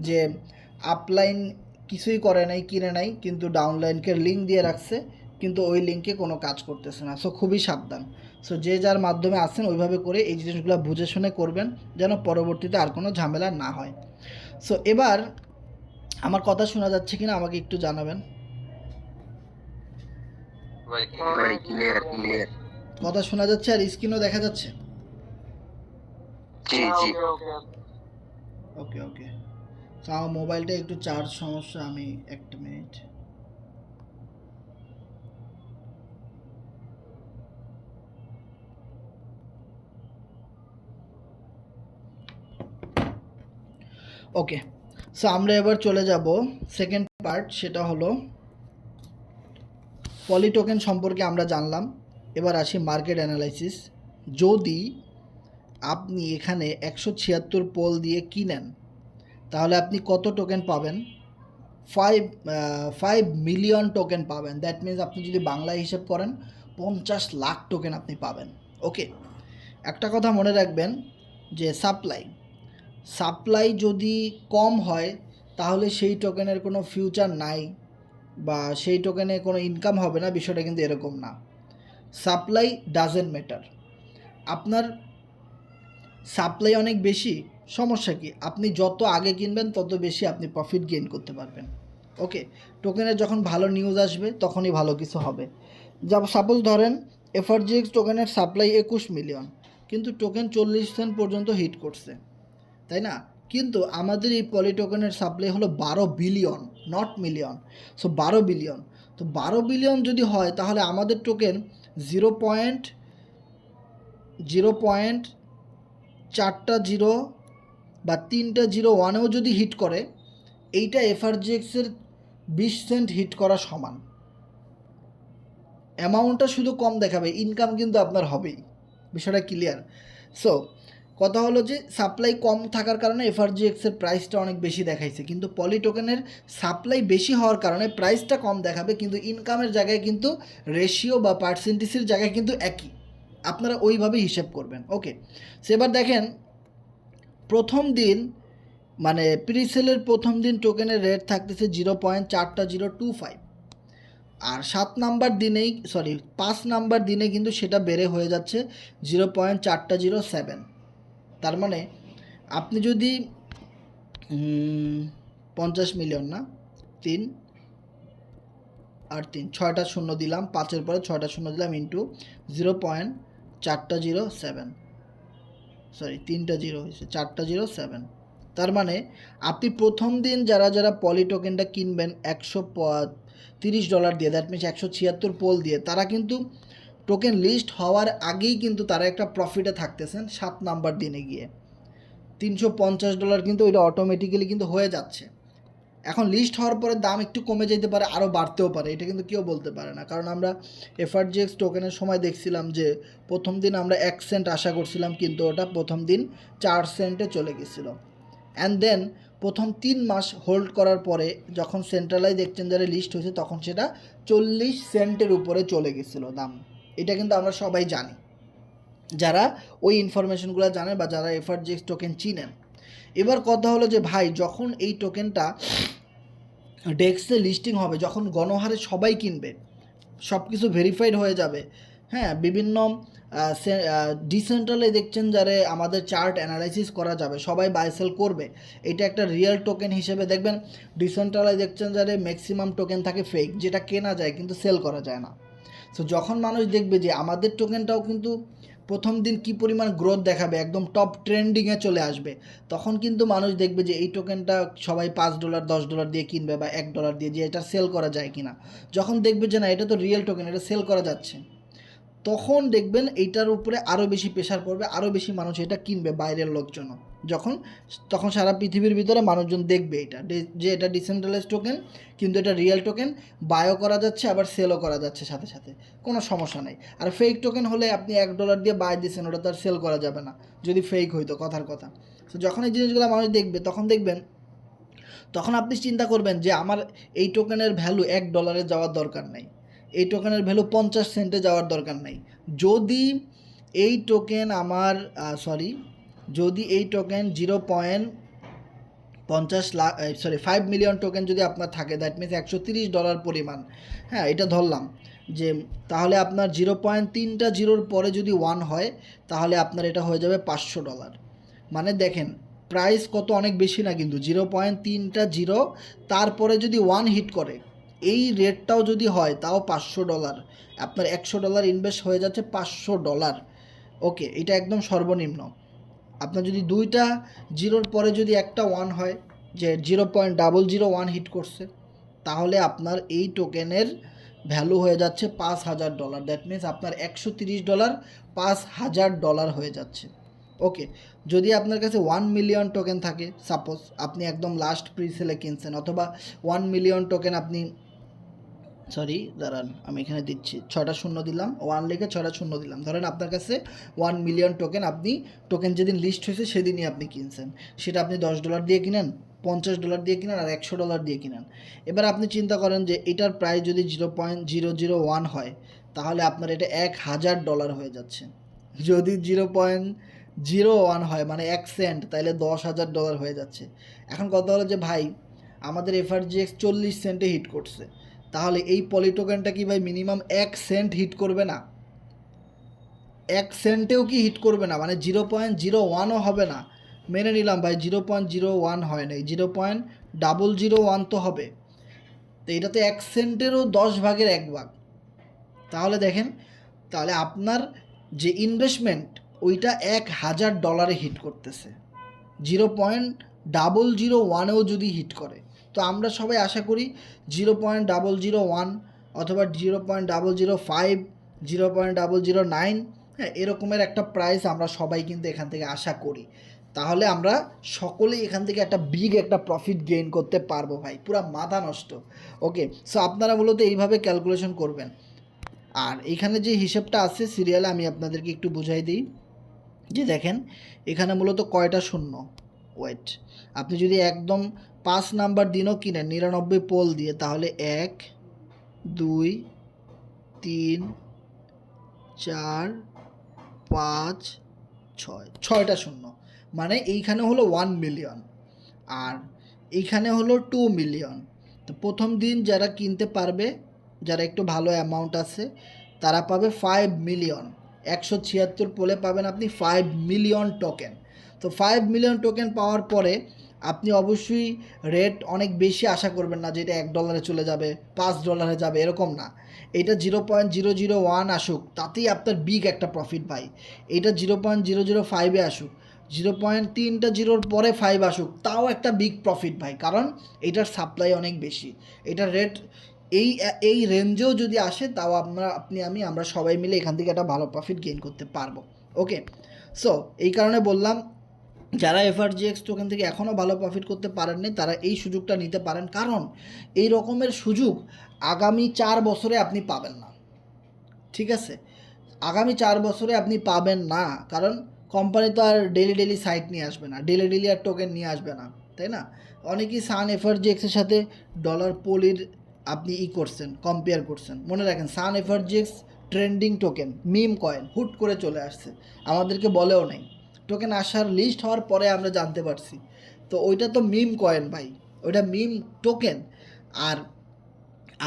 যে আপলাইন কিছুই করে নাই, কিনে নাই, কিন্তু ডাউনলাইনকে লিঙ্ক দিয়ে রাখছে, কিন্তু ওই লিঙ্কে কোনো কাজ করতেছে না। সো খুবই সাবধান। সো যে যার মাধ্যমে আসেন ওইভাবে করে এই জিনিসগুলো বুঝে শুনে করবেন যেন পরবর্তীতে আর কোনো ঝামেলা না হয়। সো এবার আমার কথা শোনা যাচ্ছে কিনা আমাকে একটু জানাবেন। কথা শোনা যাচ্ছে আর স্ক্রিনও দেখা যাচ্ছে? জি জি ওকে ওকে। তো আমার মোবাইলটা একটু চার্জ সমস্যা, আমি একটা মিনিট। ওকে, সো আমরা এবার চলে যাব সেকেন্ড পার্ট, সেটা হলো পলি টোকেন সম্পর্কে আমরা জানলাম। এবার আসি মার্কেট অ্যানালাইসিস। যদি আপনি এখানে 176 পোল দিয়ে কিনেন তাহলে আপনি কত টোকেন পাবেন? 5 মিলিয়ন টোকেন পাবেন। দ্যাট মিনস আপনি যদি বাংলায় হিসেব করেন 50 লাখ টোকেন আপনি পাবেন। ওকে, একটা কথা মনে রাখবেন যে সাপ্লাই যদি কম হয় তাহলে সেই টোকেনের কোনো ফিউচার নাই বা সেই টোকেনে কোনো ইনকাম হবে না, বিষয়টা কিন্তু এরকম না। Supply doesn't matter. আপনার সাপ্লাই অনেক বেশি, সমস্যা কি? আপনি যত আগে কিনবেন তত বেশি আপনি প্রফিট গেইন করতে পারবেন। ওকে, টোকেনের যখন ভালো নিউজ আসবে তখনই ভালো কিছু হবে। যা সাপোজ ধরেন এফআরজিএক্স টোকেনের সাপ্লাই 21 মিলিয়ন, কিন্তু টোকেন 40 সেন্ট পর্যন্ত হিট করছে, তাই না? কিন্তু আমাদের এই পলি টোকেনের সাপ্লাই হলো 12 billion, not million. So 12 billion, তো 12 বিলিয়ন যদি হয় তাহলে আমাদের টোকেন 0.0.4 বা 3.01-এও যদি হিট করে, এইটা এফআরজিএক্সের 20 সেন্ট হিট করা সমান। অ্যামাউন্টটা শুধু কম দেখাবে, ইনকাম কিন্তু আপনার হবেই। বিষয়টা ক্লিয়ার? সো কথা হলো যে সাপ্লাই কম থাকার কারণে এফআরজিএক্সের প্রাইসটা অনেক বেশি দেখাইছে, কিন্তু পলি টোকেনের সাপ্লাই বেশি হওয়ার কারণে প্রাইসটা কম দেখাবে, কিন্তু ইনকামের জায়গায় কিন্তু রেশিও বা পার্সেন্টেজের জায়গায় কিন্তু একই। আপনারা ওইভাবেই হিসেব করবেন। ওকে, সেবার দেখেন প্রথম দিন মানে প্রিসেলের প্রথম দিন টোকেনের রেট থাকতেছে 0.4025, আর 5 নাম্বার দিনে কিন্তু সেটা বেড়ে হয়ে যাচ্ছে 0.407। তার মানে আপনি যদি 50 মিলিয়ন না, 3 আর 3 6টা শূন্য দিলাম, 5-এর পরে 6টা শূন্য দিলাম ইন্টু 0.407, সরি 3টা জিরো হয়েছে, 407। তার মানে আপনি প্রথম দিন যারা যারা পলি টোকেনটা কিনবেন $130 দিয়ে, দ্যাট মিনস 176 পোল দিয়ে, তারা কিন্তু টোকেন লিস্ট হওয়ার আগেই কিন্তু তারা একটা প্রফিটে থাকতেছেন। 7 নাম্বার দিনে গিয়ে $350 কিন্তু ওইটা অটোমেটিক্যালি কিন্তু হয়ে যাচ্ছে। এখন লিস্ট হওয়ার পরে দাম একটু কমে যেতে পারে, আরও বাড়তেও পারে, এটা কিন্তু কেউ বলতে পারে না। কারণ আমরা এফআরজিএক্স টোকেনের সময় দেখছিলাম যে প্রথম দিন আমরা 1 সেন্ট আশা করছিলাম, কিন্তু ওটা প্রথম দিন 4 সেন্টে চলে গেছিলো। অ্যান্ড দেন প্রথম 3 মাস হোল্ড করার পরে যখন সেন্ট্রালাইজ এক্সচেঞ্জারে লিস্ট হয়েছে তখন সেটা 40 সেন্টের উপরে চলে গেছিলো দাম। এটা কিন্তু আমরা সবাই জানি, যারা ওই ইনফরমেশনগুলো জানে বা যারা এফআরজিএক্স টোকেন চিনেন। এবার কথা হলো যে ভাই, যখন এই টোকেনটা ডেক্সে লিস্টিং হবে, যখন গণহারে সবাই কিনবে, সব কিছু ভেরিফাইড হয়ে যাবে, হ্যাঁ, বিভিন্ন ডিসেন্ট্রালাইজ এক্সচেঞ্জারে আমাদের চার্ট অ্যানালাইসিস করা যাবে, সবাই বাই সেল করবে, এটা একটা রিয়েল টোকেন হিসেবে দেখবেন। ডিসেন্ট্রালাইজ এক্সচেঞ্জারে ম্যাক্সিমাম টোকেন থাকে ফেক, যেটা কেনা যায় কিন্তু সেল করা যায় না। সো যখন মানুষ দেখবে যে আমাদের টোকেনটাও কিন্তু প্রথম দিন কী পরিমাণ গ্রোথ দেখাবে, একদম টপ ট্রেন্ডিংয়ে চলে আসবে, তখন কিন্তু মানুষ দেখবে যে এই টোকেনটা সবাই $5 $10 দিয়ে কিনবে বা $1 দিয়ে, যে এটা সেল করা যায় কিনা। যখন দেখবে যে না, এটা তো রিয়েল টোকেন, এটা সেল করা যাচ্ছে, তখন দেখবেন এইটার উপরে আরও বেশি প্রেশার পড়বে, আরও বেশি মানুষ এটা কিনবে, বাইরের লোকজন। তখন সারা পৃথিবীর ভিতরে মানুষজন দেখবে এটা যে এটা ডিসেন্ট্রালাইজ টোকেন, কিন্তু এটা রিয়েল টোকেন, বায়ও করা যাচ্ছে আবার সেলও করা যাচ্ছে সাথে সাথে, কোনো সমস্যা নেই। আর ফেক টোকেন হলে আপনি $1 দিয়ে বাই দিচ্ছেন, ওটা তো আর সেল করা যাবে না যদি ফেক হইতো, কথার কথা। তো যখন এই জিনিসগুলো মানুষ দেখবে তখন দেখবেন, তখন আপনি চিন্তা করবেন যে আমার এই টোকেনের ভ্যালু $1 যাওয়ার দরকার নেই, এই টোকেনের ভ্যালু 50 সেন্টে যাওয়ার দরকার নেই। যদি এই টোকেন যদি এই টোকেন 5 মিলিয়ন টোকেন যদি আপনার থাকে, দ্যাট মিনস $130 পরিমাণ, হ্যাঁ, এটা ধরলাম যে, তাহলে আপনার 0.3 পরে যদি 1 হয় তাহলে আপনার এটা হয়ে যাবে $500। মানে দেখেন প্রাইস কত অনেক বেশি না, কিন্তু 0.3 তারপরে যদি 1 হিট করে, এই রেটটাও যদি হয় তাও $500, আপনার $100 ইনভেস্ট হয়ে যাচ্ছে $500। ওকে, এটা একদম সর্বনিম্ন। আপনার যদি 2টা জিরোর পরে যদি একটা 1 হয়, যে 0.001 হিট করছে, তাহলে আপনার এই টোকেনের ভ্যালু হয়ে যাচ্ছে $5000। দ্যাট মিনস আপনার $130 $5000 হয়ে যাচ্ছে। ওকে, যদি আপনার কাছে 1 মিলিয়ন টোকেন থাকে, সাপোজ আপনি একদম লাস্ট প্রি সেলে কিনছেন, অথবা 1 মিলিয়ন টোকেন আপনি, সরি দাঁড়ান আমি এখানে দিচ্ছি, 6টা শূন্য দিলাম, 1 লিখে 6টা শূন্য দিলাম, ধরেন আপনার কাছে 1 মিলিয়ন টোকেন, আপনি টোকেন যেদিন লিস্ট হয়েছে সেদিনই আপনি কিনছেন, সেটা আপনি $10 দিয়ে কিনেন, $50 দিয়ে কিনেন, আর $100 দিয়ে কিনেন। এবার আপনি চিন্তা করেন যে এটার প্রাইস যদি 0.001 হয়, তাহলে আপনার এটা $1,000 হয়ে যাচ্ছে। যদি 0.01 হয় মানে 1 সেন্ট, তাহলে $10,000 হয়ে যাচ্ছে। এখন কথা হলো যে ভাই, আমাদের FRGX 40 সেন্টে হিট করছে, তাহলে এই পলি টোকেনটা কি ভাই মিনিমাম 1 সেন্ট হিট করবে না? 1 সেন্টেও কি হিট করবে না? মানে 0.01ও হবে না। মেনে নিলাম ভাই 0.01 হয় নাই, 0.001 তো হবে। তো এটা তো 1 সেন্টেরও 10 ভাগের 1 ভাগ। তাহলে দেখেন, তাহলে আপনার যে ইনভেস্টমেন্ট ওইটা $1,000 হিট করতেছে, 0.001এও যদি হিট করে। তো আমরা সবাই আশা করি 0.001 অথবা 0.005, 0.009, হ্যাঁ এরকমের একটা প্রাইস আমরা সবাই কিন্তু এখান থেকে আশা করি। তাহলে আমরা সকলেই এখান থেকে একটা বিগ একটা প্রফিট গেইন করতে পারবো ভাই, পুরো মাথা নষ্ট। ওকে, সো আপনারা মূলত এইভাবে ক্যালকুলেশন করবেন। আর এখানে যে হিসেবটা আছে সিরিয়ালে, আমি আপনাদেরকে একটু বুঝাই দিই। যে দেখেন, এখানে মূলত কয়টা শূন্য, ওয়েট, আপনি যদি একদম 5 নাম্বার দিনও কিনেন 99 পোল দিয়ে, তাহলে 1, 2, 3, 4, 5, 6, 6টা শূন্য, মানে এইখানে হলো 1 মিলিয়ন, আর এইখানে হলো 2 মিলিয়ন। তো প্রথম দিন যারা কিনতে পারবে, যারা একটু ভালো অ্যামাউন্ট আছে, তারা পাবে 5 মিলিয়ন। 176 পোলে পাবেন আপনি 5 মিলিয়ন টোকেন। তো 5 মিলিয়ন টোকেন পাওয়ার পরে আপনি অবশ্যই রেট অনেক বেশি আশা করবেন না যে এটা $1 চলে যাবে, $5 যাবে, এরকম না। এটা 0.001 আসুক, তাতেই আপনার বিগ একটা প্রফিট ভাই। এটা 0.005-এ আসুক, 0.3টা জিরোর পরে 5 আসুক, তাও একটা বিগ প্রফিট ভাই, কারণ এটার সাপ্লাই অনেক বেশি। এটার রেট এই এই রেঞ্জেও যদি আসে, তাও আমরা সবাই মিলে এখান থেকে একটা ভালো প্রফিট গেইন করতে পারবো। ওকে, সো এই কারণে বললাম, যারা FRGX টোকেন থেকে এখনও ভালো প্রফিট করতে পারেননি, তারা এই সুযোগটা নিতে পারেন, কারণ এই রকমের সুযোগ আগামী 4 বছরে আপনি পাবেন না। ঠিক আছে, আগামী 4 বছরে আপনি পাবেন না, কারণ কোম্পানি তো আর ডেলি ডেলি সাইট নিয়ে আসবে না, ডেলি ডেলি আর টোকেন নিয়ে আসবে না, তাই না? অনেকেই সান FRGXের সাথে ডলার পলির আপনি করছেন, কম্পেয়ার করছেন। মনে রাখেন, sun FRGX trending token, meme coin, হুট করে চলে আসছে, আমাদেরকে বলেও নাই। টোকেন আসার লিস্ট হওয়ার পরে আমরা জানতে পারছি। তো ওইটা তো মিম কয়েন ভাই, ওইটা মিম টোকেন। আর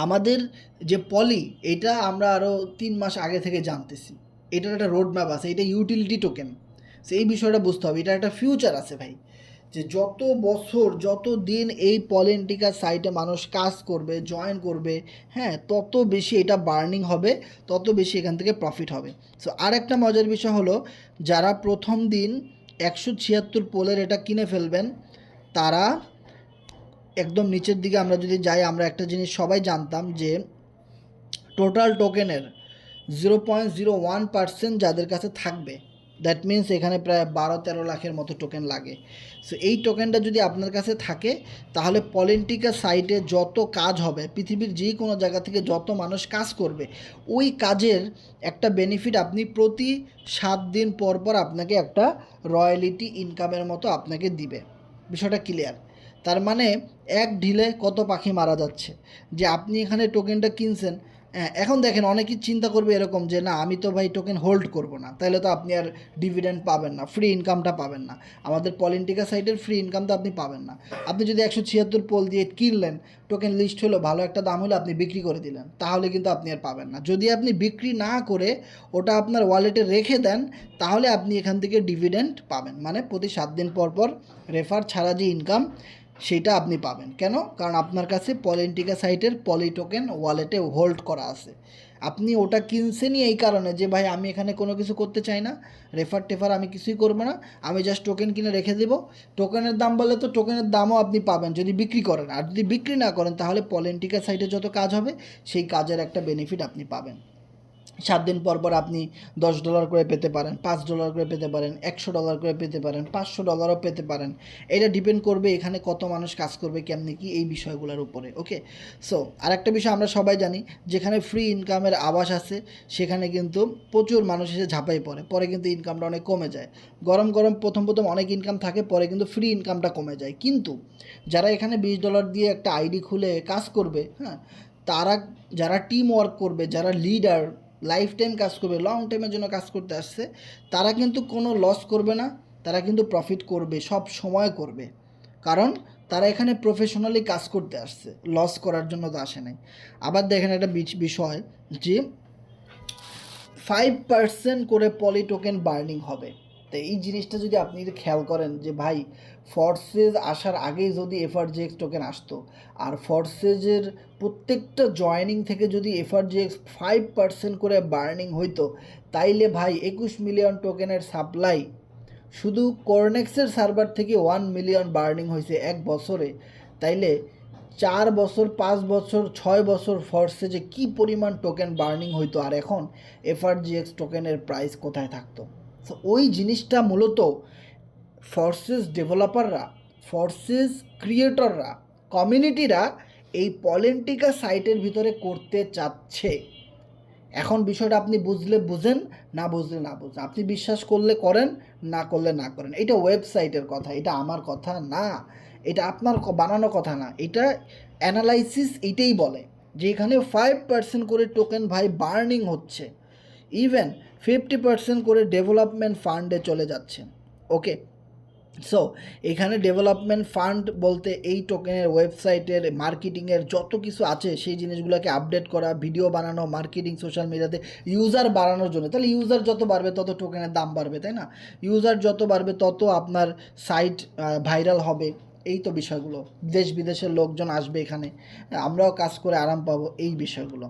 আমাদের যে পলি, এটা আমরা আরও 3 মাস আগে থেকে জানতেছি। এটার একটা রোড ম্যাপ আছে, এটা ইউটিলিটি টোকেন। সো এই বিষয়টা বুঝতে হবে, এটা একটা ফিউচার আছে ভাই, যে যত বছর যত দিন এই পলিটিকা সাইটে মানুষ কাজ করবে, জয়েন করবে, হ্যাঁ, তত বেশি এটা বার্নিং হবে, তত বেশি এখান থেকে প্রফিট হবে। সো আর একটা মজার বিষয় হলো, যারা প্রথম দিন 176 পোলের এটা কিনে ফেলবেন, তারা একদম নিচের দিকে আমরা যদি যাই, আমরা একটা জিনিস সবাই জানতাম যে টোটাল টোকেনের 0.01% যাদের কাছে থাকবে, দ্যাট মিন্স এখানে প্রায় 12-13 লাখের মতো টোকেন লাগে। সো এই টোকেনটা যদি আপনার কাছে থাকে, তাহলে পলিটিকা সাইটে যত কাজ হবে, পৃথিবীর যে কোনো জায়গা থেকে যত মানুষ কাজ করবে, ওই কাজের একটা বেনিফিট আপনি প্রতি 7 দিন পর পর আপনাকে একটা রয়্যালিটি ইনকামের মতো আপনাকে দিবে। বিষয়টা ক্লিয়ার? তার মানে এক ঢিলে কত পাখি মারা যাচ্ছে, যে আপনি এখানে টোকেনটা কিনছেন। এখন দেখেন, অনেকেই চিন্তা করবে এরকম যে না, আমি তো ভাই টোকেন হোল্ড করব না, তাহলে তো আপনি আর ডিভিডেন্ড পাবেন না, ফ্রি ইনকামটা পাবেন না, আমাদের পলিটিকা সাইটের ফ্রি ইনকামটা আপনি পাবেন না। আপনি যদি 176 পোল দিয়ে কিনলেন, টোকেন লিস্ট হলো, ভালো একটা দাম হলো, আপনি বিক্রি করে দিলেন, তাহলে কিন্তু আপনি আর পাবেন না। যদি আপনি বিক্রি না করে ওটা আপনার ওয়ালেটে রেখে দেন, তাহলে আপনি এখান থেকে ডিভিডেন্ড পাবেন, মানে প্রতি 7 দিন পর পর রেফার ছাড়া যে ইনকাম, সেটা আপনি পাবেন। কেন? কারণ আপনার কাছে পলিটিকা সাইটের পলি টোকেন ওয়ালেটে হোল্ড করা আছে। আপনি ওটা কিনছেনই এই কারণে যে ভাই আমি এখানে কোনো কিছু করতে চাই না, রেফার টেফার আমি কিছুই করবো না, আমি জাস্ট টোকেন কিনে রেখে দেবো। টোকেনের দাম বলে তো টোকেনের দামও আপনি পাবেন যদি বিক্রি করেন, আর যদি বিক্রি না করেন, তাহলে পলিটিকা সাইটে যত কাজ হবে সেই কাজের একটা বেনিফিট আপনি পাবেন। 7 দিন পর পর আপনি $10 করে পেতে পারেন, $5 করে পেতে পারেন, $100 করে পেতে পারেন, $500ও পেতে পারেন। এটা ডিপেন্ড করবে এখানে কত মানুষ কাজ করবে, কেমনি কি, এই বিষয়গুলোর উপরে। ওকে, সো আরেকটা বিষয় আমরা সবাই জানি, যেখানে ফ্রি ইনকামের আভাস আছে সেখানে কিন্তু প্রচুর মানুষ এসে ঝাঁপাই পড়ে, পরে কিন্তু ইনকামটা অনেক কমে যায়। গরম গরম প্রথম প্রথম অনেক ইনকাম থাকে, পরে কিন্তু ফ্রি ইনকামটা কমে যায়। কিন্তু যারা এখানে $20 দিয়ে একটা আইডি খুলে কাজ করবে, হ্যাঁ, তারা, যারা টিম ওয়ার্ক করবে, যারা লিডার, লাইফ টাইম কাজ করবে, লং টাইমের জন্য কাজ করতে আসছে, তারা কিন্তু কোনো লস করবে না, তারা কিন্তু প্রফিট করবে, সব সময় করবে। কারণ তারা এখানে প্রফেশনালি কাজ করতে আসছে, লস করার জন্য তো আসে নাই। আবার দেখেন একটা বিষয়, যে 5% করে পলি টোকেন বার্নিং হবে। তো এই জিনিসটা যদি আপনি খেয়াল করেন, যে ভাই ফর্সেজ আসার আগেই যদি এফআরজিএক্স টোকেন আসতো, আর ফর্সেজের প্রত্যেকটা জয়েনিং থেকে যদি এফআরজিএক্স 5% করে বার্নিং হইতো, তাইলে ভাই 21 মিলিয়ন টোকেনের সাপ্লাই শুধু কর্নেক্সের সার্ভার থেকে 1 মিলিয়ন বার্নিং হয়েছে এক বছরে। তাইলে 4 বছর, 5 বছর, 6 বছর ফর্সে যে কী পরিমাণ টোকেন বার্নিং হইতো, আর এখন এফআরজিএক্স টোকেনের প্রাইস কোথায় থাকতো। সো ওই জিনিসটা মূলত ফর্সেস ডেভেলপাররা, ফর্সেস ক্রিয়েটররা, কমিউনিটিরা এই পলেন্টিকা সাইটের ভিতরে করতে চাচ্ছে। এখন বিষয়টা আপনি বুঝলে বুঝেন, না বুঝলে না বুঝেন, আপনি বিশ্বাস করলে করেন, না করলে না করেন। এটা ওয়েবসাইটের কথা, এটা আমার কথা না, এটা আপনার বানানো কথা না। এটা অ্যানালাইসিস এইটাই বলে যে এখানে 5% করে টোকেন ভাই বার্নিং হচ্ছে, ইভেন 50% করে ডেভেলপমেন্ট ফান্ডে চলে যাচ্ছে। ওকে, সো এখানে ডেভেলপমেন্ট ফান্ড বলতে এই টোকেনের ওয়েবসাইটের মার্কেটিংয়ের যত কিছু আছে সেই জিনিসগুলোকে আপডেট করা, ভিডিও বানানো, মার্কেটিং, সোশ্যাল মিডিয়াতে ইউজার বাড়ানোর জন্য। তাহলে ইউজার যত বাড়বে তত টোকেনের দাম বাড়বে, তাই না? ইউজার যত বাড়বে তত আপনার সাইট ভাইরাল হবে। এই তো বিষয়গুলো, দেশ বিদেশের লোকজন আসবে এখানে, আমরাও কাজ করে আরাম পাবো, এই বিষয়গুলো।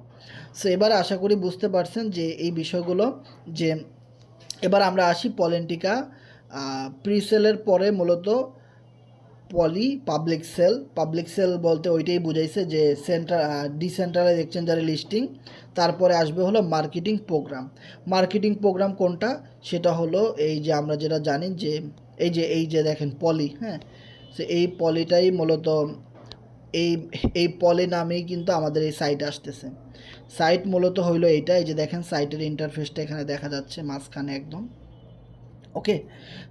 সো এবারে আশা করি বুঝতে পারছেন যে এই বিষয়গুলো। যে এবার আমরা আসি পলেন্টিকা প্রিসেলের পরে মূলত পলি পাবলিক সেল বলতে ওইটাই বুঝাইছে যে ডিসেন্ট্রালাইজ এক্সচেঞ্জারে লিস্টিং। তারপরে আসবে হলো মার্কেটিং প্রোগ্রাম কোনটা, সেটা হলো এই যে আমরা যেটা জানি যে এই যে দেখেন পলি, হ্যাঁ, সে এই পলিটাই মূলত এই এই পলি নামেই কিন্তু আমাদের এই সাইট আসতেছে। সাইট মূলত হইলো এইটা, এই যে দেখেন সাইটের ইন্টারফেসটা এখানে দেখা যাচ্ছে মাঝখানে একদম। ওকে,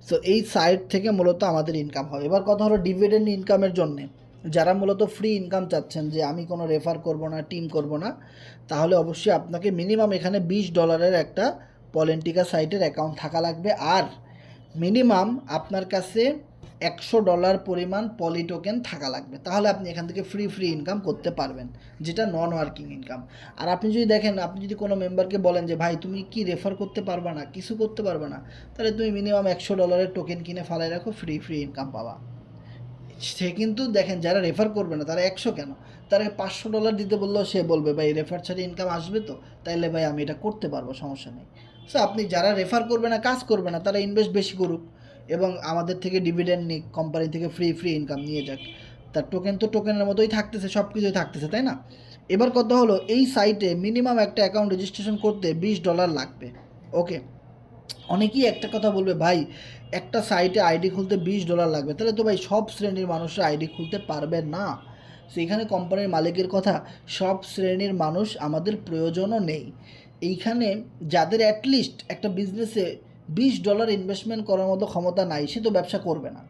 সো এই সাইট থেকে মূলত আমাদের ইনকাম হবে। এবার কথা হলো ডিভিডেন্ড ইনকামের জন্যে যারা মূলত ফ্রি ইনকাম চাচ্ছেন, যে আমি কোনো রেফার করব না, টিম করব না, তাহলে অবশ্যই আপনাকে মিনিমাম এখানে $20 একটা পলেন্টিকা সাইটের অ্যাকাউন্ট থাকা লাগবে। আর মিনিমাম আপনার কাছে $100 পরিমাণ পলি টোকেন থাকা লাগবে, তাহলে আপনি এখান থেকে ফ্রি ইনকাম করতে পারবেন, যেটা নন ওয়ার্কিং ইনকাম। আর আপনি যদি দেখেন, আপনি যদি কোনো মেম্বারকে বলেন যে ভাই তুমি কি রেফার করতে পারবা না, কিছু করতে পারবে না, তাহলে তুমি মিনিমাম $100 টোকেন কিনে ফালাই রাখো, ফ্রি ইনকাম পাবা। সে কিন্তু দেখেন যারা রেফার করবে না তারা 100 কেন, তারা $500 দিতে বললেও সে বলবে ভাই রেফার ছাড়া ইনকাম আসবে, তো তাইলে ভাই আমি এটা করতে পারবো, সমস্যা নেই। সো আপনি যারা রেফার করবে না, কাজ করবে না, তারা ইনভেস্ট বেশি করুক এবং আমাদের থেকে ডিভিডেন্ড নিক, কোম্পানি থেকে ফ্রি ইনকাম নিয়ে যাক। তার টোকেন তো টোকেনের মতোই থাকতেছে, সব কিছুই থাকতেছে, তাই না? এবার কথা হলো এই সাইটে মিনিমাম একটা অ্যাকাউন্ট রেজিস্ট্রেশন করতে $20 লাগবে। ওকে, অনেকেই একটা কথা বলবে ভাই একটা সাইটে আইডি খুলতে $20 লাগবে, তাহলে তো ভাই সব শ্রেণীর মানুষরা আইডি খুলতে পারবে না। সেইখানে কোম্পানির মালিকের কথা, সব শ্রেণীর মানুষ আমাদের প্রয়োজনও নেই। এইখানে যাদের অ্যাটলিস্ট একটা বিজনেসে $20 ইনভেস্টমেন্ট করার মতো ক্ষমতা নাই, সে তো ব্যবসা করবে না।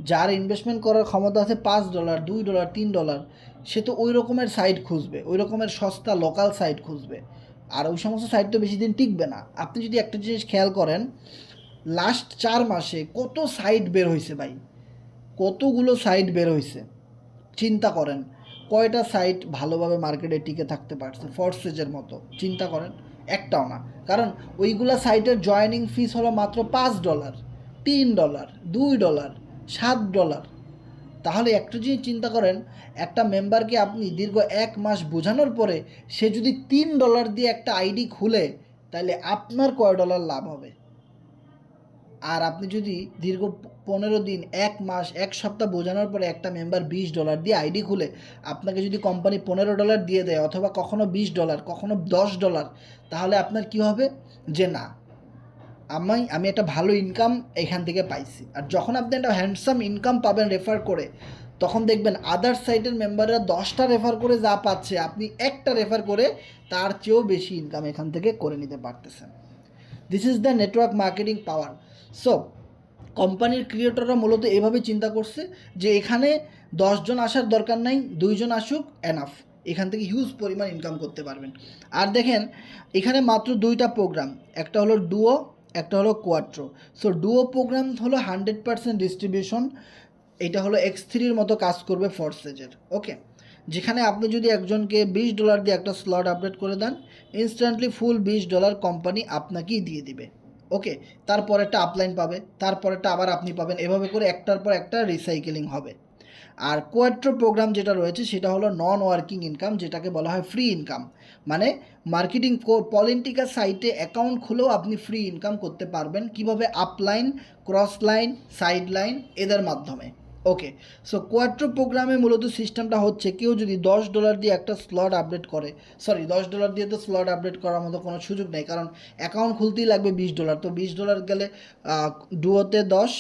যার ইনভেস্টমেন্ট করার ক্ষমতা আছে $5, $2, $3, সে তো ওই রকমের সাইট খুঁজবে, ওই রকমের সস্তা লোকাল সাইট খুঁজবে। আর ওই সমস্ত সাইট তো বেশি দিন টিকবে না। আপনি যদি একটা জিনিস খেয়াল করেন, লাস্ট 4 মাসে কত সাইট বের হয়েছে ভাই, কতগুলো সাইট বের হয়েছে, চিন্তা করেন কয়টা সাইট ভালোভাবে মার্কেটে টিকে থাকতে পারছে ফরসেজের মতো, চিন্তা করেন, একটাও না। কারণ ওইগুলা সাইটের জয়েনিং ফিস হলো মাত্র $5, $3, $2, $7। তাহলে একটা জিনিস চিন্তা করেন, একটা মেম্বারকে আপনি দীর্ঘ 1 মাস বোঝানোর পরে সে যদি $3 দিয়ে একটা আইডি খুলে, তাহলে আপনার কয় ডলার লাভ হবে? আর আপনি যদি দীর্ঘ 15 দিন, 1 মাস, 1 সপ্তাহ বোঝানোর পরে একটা মেম্বার $20 দিয়ে আইডি খুলে আপনাকে যদি কোম্পানি $15 দিয়ে দেয়, অথবা কখনো $20, কখনো $10, তাহলে আপনার কি হবে যে না, আমি একটা ভালো ইনকাম এখান থেকে পাইছি। আর যখন আপনি একটা হ্যান্ডসাম ইনকাম পাবেন রেফার করে, তখন দেখবেন আদার সাইটের মেম্বাররা 10টা রেফার করে যা পাচ্ছে, আপনি একটা রেফার করে তার চেয়েও বেশি ইনকাম এখান থেকে করে নিতে পারতেছেন। This is the network marketing power. So কোম্পানির ক্রিয়েটররা মূলত এভাবে চিন্তা করছে যে এখানে 10 জন আসার দরকার নাই, 2 জন আসুক, এনাফ, এখান থেকে হিউজ পরিমাণ ইনকাম করতে পারবেন। আর দেখেন এখানে মাত্র 2টা প্রোগ্রাম, একটা হলো ডুও, একটা হলো কোয়াট্রো। সো ডুও প্রোগ্রাম হলো 100% ডিস্ট্রিবিউশন, এটা হলো X3-র মতো কাজ করবে ফরসেজের। ওকে, যেখানে আপনি যদি একজনকে $20 দিয়ে একটা স্লট আপডেট করে দেন, ইনস্ট্যান্টলি ফুল $20 কোম্পানি আপনাকেই দিয়ে দিবে। ওকে, তারপরেরটা আপলাইন পাবে, তারপরেরটা আবার আপনি পাবেন, এভাবে করে একটার পর একটা রিসাইকেলিং হবে। আর কোয়াট্রো প্রোগ্রাম যেটা রয়েছে সেটা হলো নন ওয়ার্কিং ইনকাম, যেটাকে বলা হয় ফ্রি ইনকাম। মানে মার্কেটিং পলিটিকা সাইটে অ্যাকাউন্ট খুলেও আপনি ফ্রি ইনকাম করতে পারবেন। কিভাবে? Upline, cross line, side line, এদের মাধ্যমে। ওকে, সো কোয়াট্রো প্রোগ্রামে মূলত সিস্টেমটা হচ্ছে, কেউ যদি $10 দিয়ে একটা স্লট আপডেট করে, সরি $10 দিয়ে তো স্লট আপডেট করার মতো কোনো সুযোগ নেই, কারণ অ্যাকাউন্ট খুলতেই লাগবে $20, তো $20 গেলে ডুয়োতে 10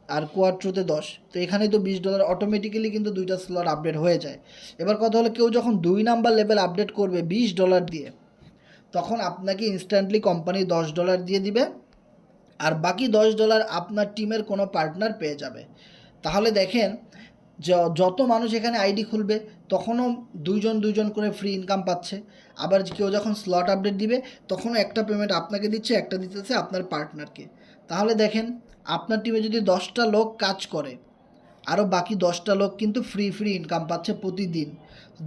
আর কোয়াট্রোতে 10, তো এখানেই তো $20 অটোমেটিক্যালি কিন্তু 2টা স্লট আপডেট হয়ে যায়। এবার কথা হলো, কেউ যখন 2 নাম্বার লেভেল আপডেট করবে $20 দিয়ে, তখন আপনাকে ইনস্ট্যান্টলি কোম্পানি $10 দিয়ে দিবে, আর বাকি $10 আপনার টিমের কোনো পার্টনার পেয়ে যাবে। তাহলে দেখেন যত মানুষ এখানে আইডি খুলবে, তখনও দুইজন দুইজন করে ফ্রি ইনকাম পাচ্ছে। আবার কেউ যখন স্লট আপডেট দিবে, তখনও একটা পেমেন্ট আপনাকে দিচ্ছে, একটা দিতেছে আপনার পার্টনারকে। তাহলে দেখেন আপনার টিমে যদি 10টা লোক কাজ করে, আরও বাকি 10টা লোক কিন্তু ফ্রি ফ্রি ইনকাম পাচ্ছে প্রতিদিন।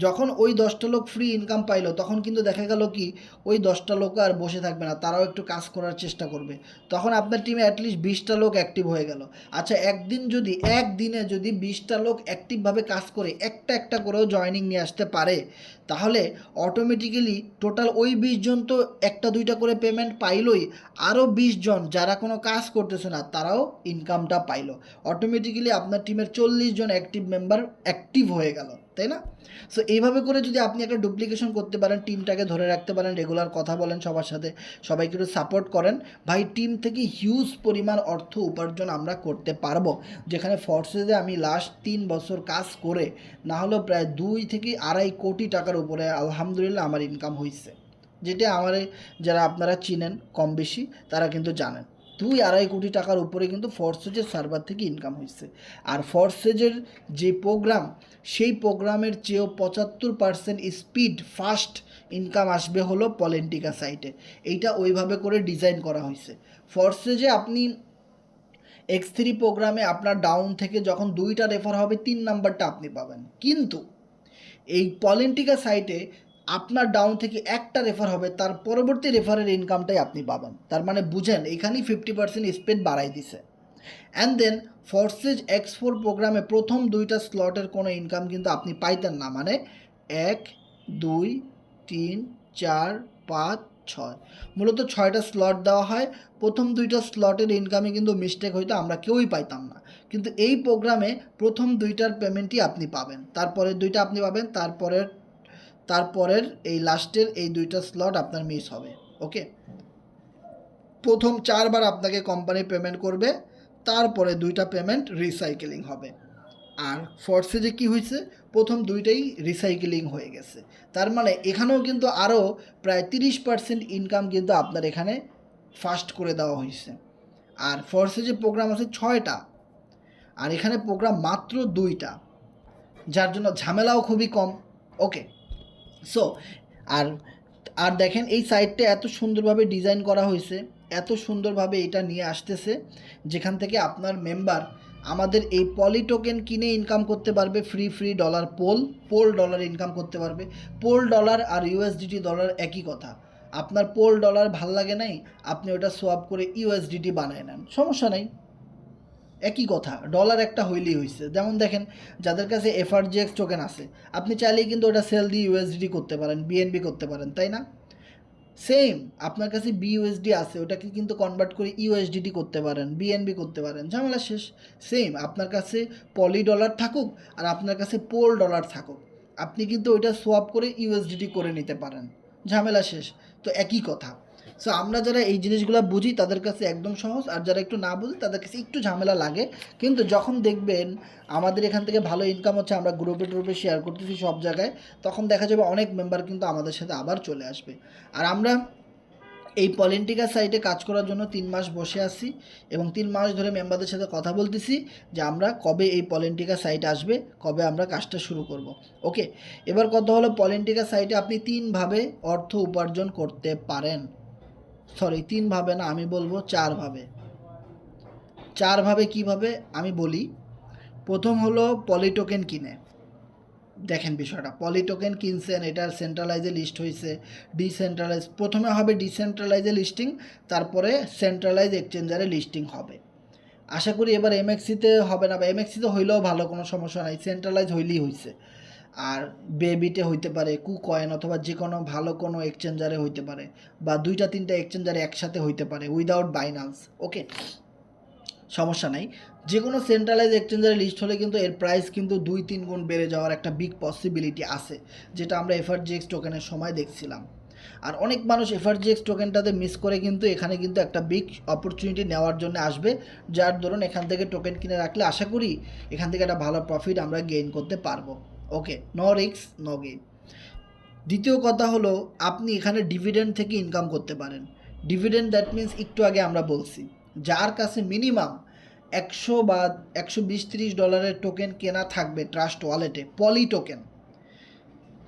যখন ওই 10টা লোক ফ্রি ইনকাম পাইলো, তখন কিন্তু দেখা গেল কি ওই 10টা লোক আর বসে থাকবে না, তারাও একটু কাজ করার চেষ্টা করবে। তখন আপনার টিমে অ্যাটলিস্ট 20টা লোক অ্যাক্টিভ হয়ে গেল। আচ্ছা, একদিনে যদি 20টা লোক অ্যাক্টিভভাবে কাজ করে, একটা একটা করেও জয়েনিং নিয়ে আসতে পারে, তাহলে অটোমেটিক্যালি টোটাল ওই 20 জন তো একটা দুইটা করে পেমেন্ট পাইলই, আরও 20 জন যারা কোনো কাজ করতেছে না তারাও ইনকামটা পাইলো। অটোমেটিক্যালি আপনার টিমের 40 জন অ্যাক্টিভ মেম্বার অ্যাক্টিভ হয়ে গেল, তাই না? সো এইভাবে করে যদি আপনি একটা ডুপ্লিকেশন করতে পারেন, টিমটাকে ধরে রাখতে পারেন, রেগুলার কথা বলেন সবার সাথে, সবাইকে একটু সাপোর্ট করেন, ভাই টিম থেকে হিউজ পরিমাণ অর্থ উপার্জন আমরা করতে পারবো। যেখানে ফোর্সেসে আমি লাস্ট 3 বছর কাজ করে না হলেও প্রায় 2 থেকে আড়াই কোটি টাকার উপরে আলহামদুলিল্লাহ আমার ইনকাম হয়েছে, যেটা আমার যারা আপনারা চিনেন কম বেশি তারা কিন্তু জানেন। 2-2.5 কোটি টাকার উপরে কিন্তু ফোর্সেজের সার্ভার থেকে ইনকাম হয়েছে। আর ফোর্সেজের যে প্রোগ্রাম, সেই প্রোগ্রামের চেয়েও 75% স্পিড ফাস্ট ইনকাম আসবে হলো পলেন্টিকা সাইটে। এইটা ওইভাবে করে ডিজাইন করা হয়েছে। ফোর্সেজে আপনি X3 প্রোগ্রামে আপনার ডাউন থেকে যখন 2টা রেফার হবে, 3 নাম্বারটা আপনি পাবেন, কিন্তু এই পলেন্টিকা সাইটে আপনার ডাউন থেকে একটা রেফার হবে, তার পরবর্তী রেফারের ইনকামটাই আপনি পাবেন। তার মানে বুঝেন, এখানেই 50% স্পিড বাড়াই দিছে। অ্যান্ড দেন ফোর্সেজ X4 প্রোগ্রামে প্রথম 2টা স্লটের কোনো ইনকাম কিন্তু আপনি পাইতেন না, মানে 1, 2, 3, 4, 5, 6, মূলত 6টা স্লট দেওয়া হয়। প্রথম 2টা স্লটের ইনকামে কিন্তু মিস্টেক হইতো, আমরা কেউই পাইতাম না। কিন্তু এই প্রোগ্রামে প্রথম 2টার পেমেন্টই আপনি পাবেন, তারপরের 2টা আপনি পাবেন, তারপরের এই লাস্টের এই 2টা স্লট আপনার মিস হবে। ওকে, প্রথম 4 বার আপনাকে কোম্পানি পেমেন্ট করবে, তারপরে 2টা পেমেন্ট রিসাইকেলিং হবে। আর ফোর্সেজে কি হয়েছে, প্রথম 2টাই রিসাইকেলিং হয়ে গেছে। তার মানে এখানেও কিন্তু আরও প্রায় 30% ইনকাম কিন্তু আপনার এখানে ফাস্ট করে দেওয়া হয়েছে। আর ফোর্সেজে প্রোগ্রাম আছে 6টা, আর এখানে প্রোগ্রাম মাত্র 2টা, যার জন্য ঝামেলাও খুবই কম। ওকে, সো আর আর দেখেন এই সাইটটা এত সুন্দরভাবে ডিজাইন করা হয়েছে, এত সুন্দরভাবে এটা নিয়ে আসতেছে, যেখান থেকে আপনার মেম্বার আমাদের এই পলি টোকেন কিনে ইনকাম করতে পারবে, free dollar POL dollar income করতে পারবে। পোল ডলার আর ইউএসডিটি ডলার একই কথা। আপনার পোল ডলার ভাল লাগে নাই, আপনি ওটা সোয়াপ করে ইউএসডিটি বানায় নেন, সমস্যা নেই, একই কথা, ডলার একটা হইলেই হয়েছে। যেমন দেখেন যাদের কাছে FRGX টোকেন আছে, আপনি চাইলেই কিন্তু ওটা সেল দিয়ে ইউএসডিটি করতে পারেন, বিএনবি করতে পারেন, তাই না? সেম আপনার কাছে বিইউএসডি আছে, ওটাকে কিন্তু কনভার্ট করে ইউএসডিটি করতে পারেন, বিএনবি করতে পারেন, ঝামেলা শেষ। সেম আপনার কাছে পলি ডলার থাকুক আর আপনার কাছে পোল ডলার থাকুক, আপনি কিন্তু ওইটা সোয়াপ করে ইউএসডিটি করে নিতে পারেন, ঝামেলা শেষ। তো একই কথা। সো আমরা যারা এই জিনিসগুলো বুঝি তাদের কাছে একদম সহজ, আর যারা একটু না বুঝি তাদের কাছে একটু ঝামেলা লাগে। কিন্তু যখন দেখবেন আমাদের এখান থেকে ভালো ইনকাম হচ্ছে, আমরা গ্রুপে ট্রুপে শেয়ার করতেছি সব জায়গায়, তখন দেখা যাবে অনেক মেম্বার কিন্তু আমাদের সাথে আবার চলে আসবে। আর আমরা এই পলিটিকা সাইটে কাজ করার জন্য 3 মাস বসে আছি এবং 3 মাস ধরে মেম্বারদের সাথে কথা বলতেছি যে আমরা কবে এই পলিটিকা সাইট আসবে, কবে আমরা কাজটা শুরু করব। ওকে, এবার কথা হলো পলিটিকা সাইটে আপনি 3ভাবে অর্থ উপার্জন করতে পারেন। সরি, 3ভাবে না, আমি বলবো 4ভাবে। 4ভাবে কীভাবে আমি বলি। প্রথম হলো পলি টোকেন কিনে। দেখেন বিষয়টা, পলি টোকেন কিনছেন, এটার সেন্ট্রালাইজে লিস্ট হয়েছে, ডিসেন্ট্রালাইজ, প্রথমে হবে ডিসেন্ট্রালাইজে লিস্টিং, তারপরে সেন্ট্রালাইজ এক্সচেঞ্জারে লিস্টিং হবে। আশা করি এবার এমএক্সিতে হবে না, বা এমএক্সিতে হইলেও ভালো, কোনো সমস্যা নাই, সেন্ট্রালাইজ হইলেই হয়েছে। আর বেবিটে হইতে পারে, কুকয়েন অথবা যে কোনো ভালো কোনো এক্সচেঞ্জারে হইতে পারে, বা 2-3টা এক্সচেঞ্জারে একসাথে হইতে পারে উইদাউট বাইন্যান্স। ওকে, সমস্যা নাই। যে কোনো সেন্ট্রালাইজ এক্সচেঞ্জারে লিস্ট হলে কিন্তু এর প্রাইস কিন্তু 2-3 গুণ বেড়ে যাওয়ার একটা বিগ পসিবিলিটি আছে, যেটা আমরা এফআরজিএক্স টোকেনের সময় দেখছিলাম। আর অনেক মানুষ এফআরজিএক্স টোকেনটাতে মিস করে কিন্তু এখানে কিন্তু একটা বিগ অপরচুনিটি নেওয়ার জন্য আসবে, যার ধরুন এখান থেকে টোকেন কিনে রাখলে আশা করি এখান থেকে একটা ভালো প্রফিট আমরা গেইন করতে পারবো। ওকে, নো রিস্ক নো গেইন। দ্বিতীয় কথা হলো আপনি এখানে ডিভিডেন্ড থেকে ইনকাম করতে পারেন। ডিভিডেন্ড দ্যাট মিন্স একটু আগে আমরা বলছি, যার কাছে মিনিমাম 100 বা 120-30 ডলারের টোকেন কেনা থাকবে ট্রাস্ট ওয়ালেটে, পলি টোকেন,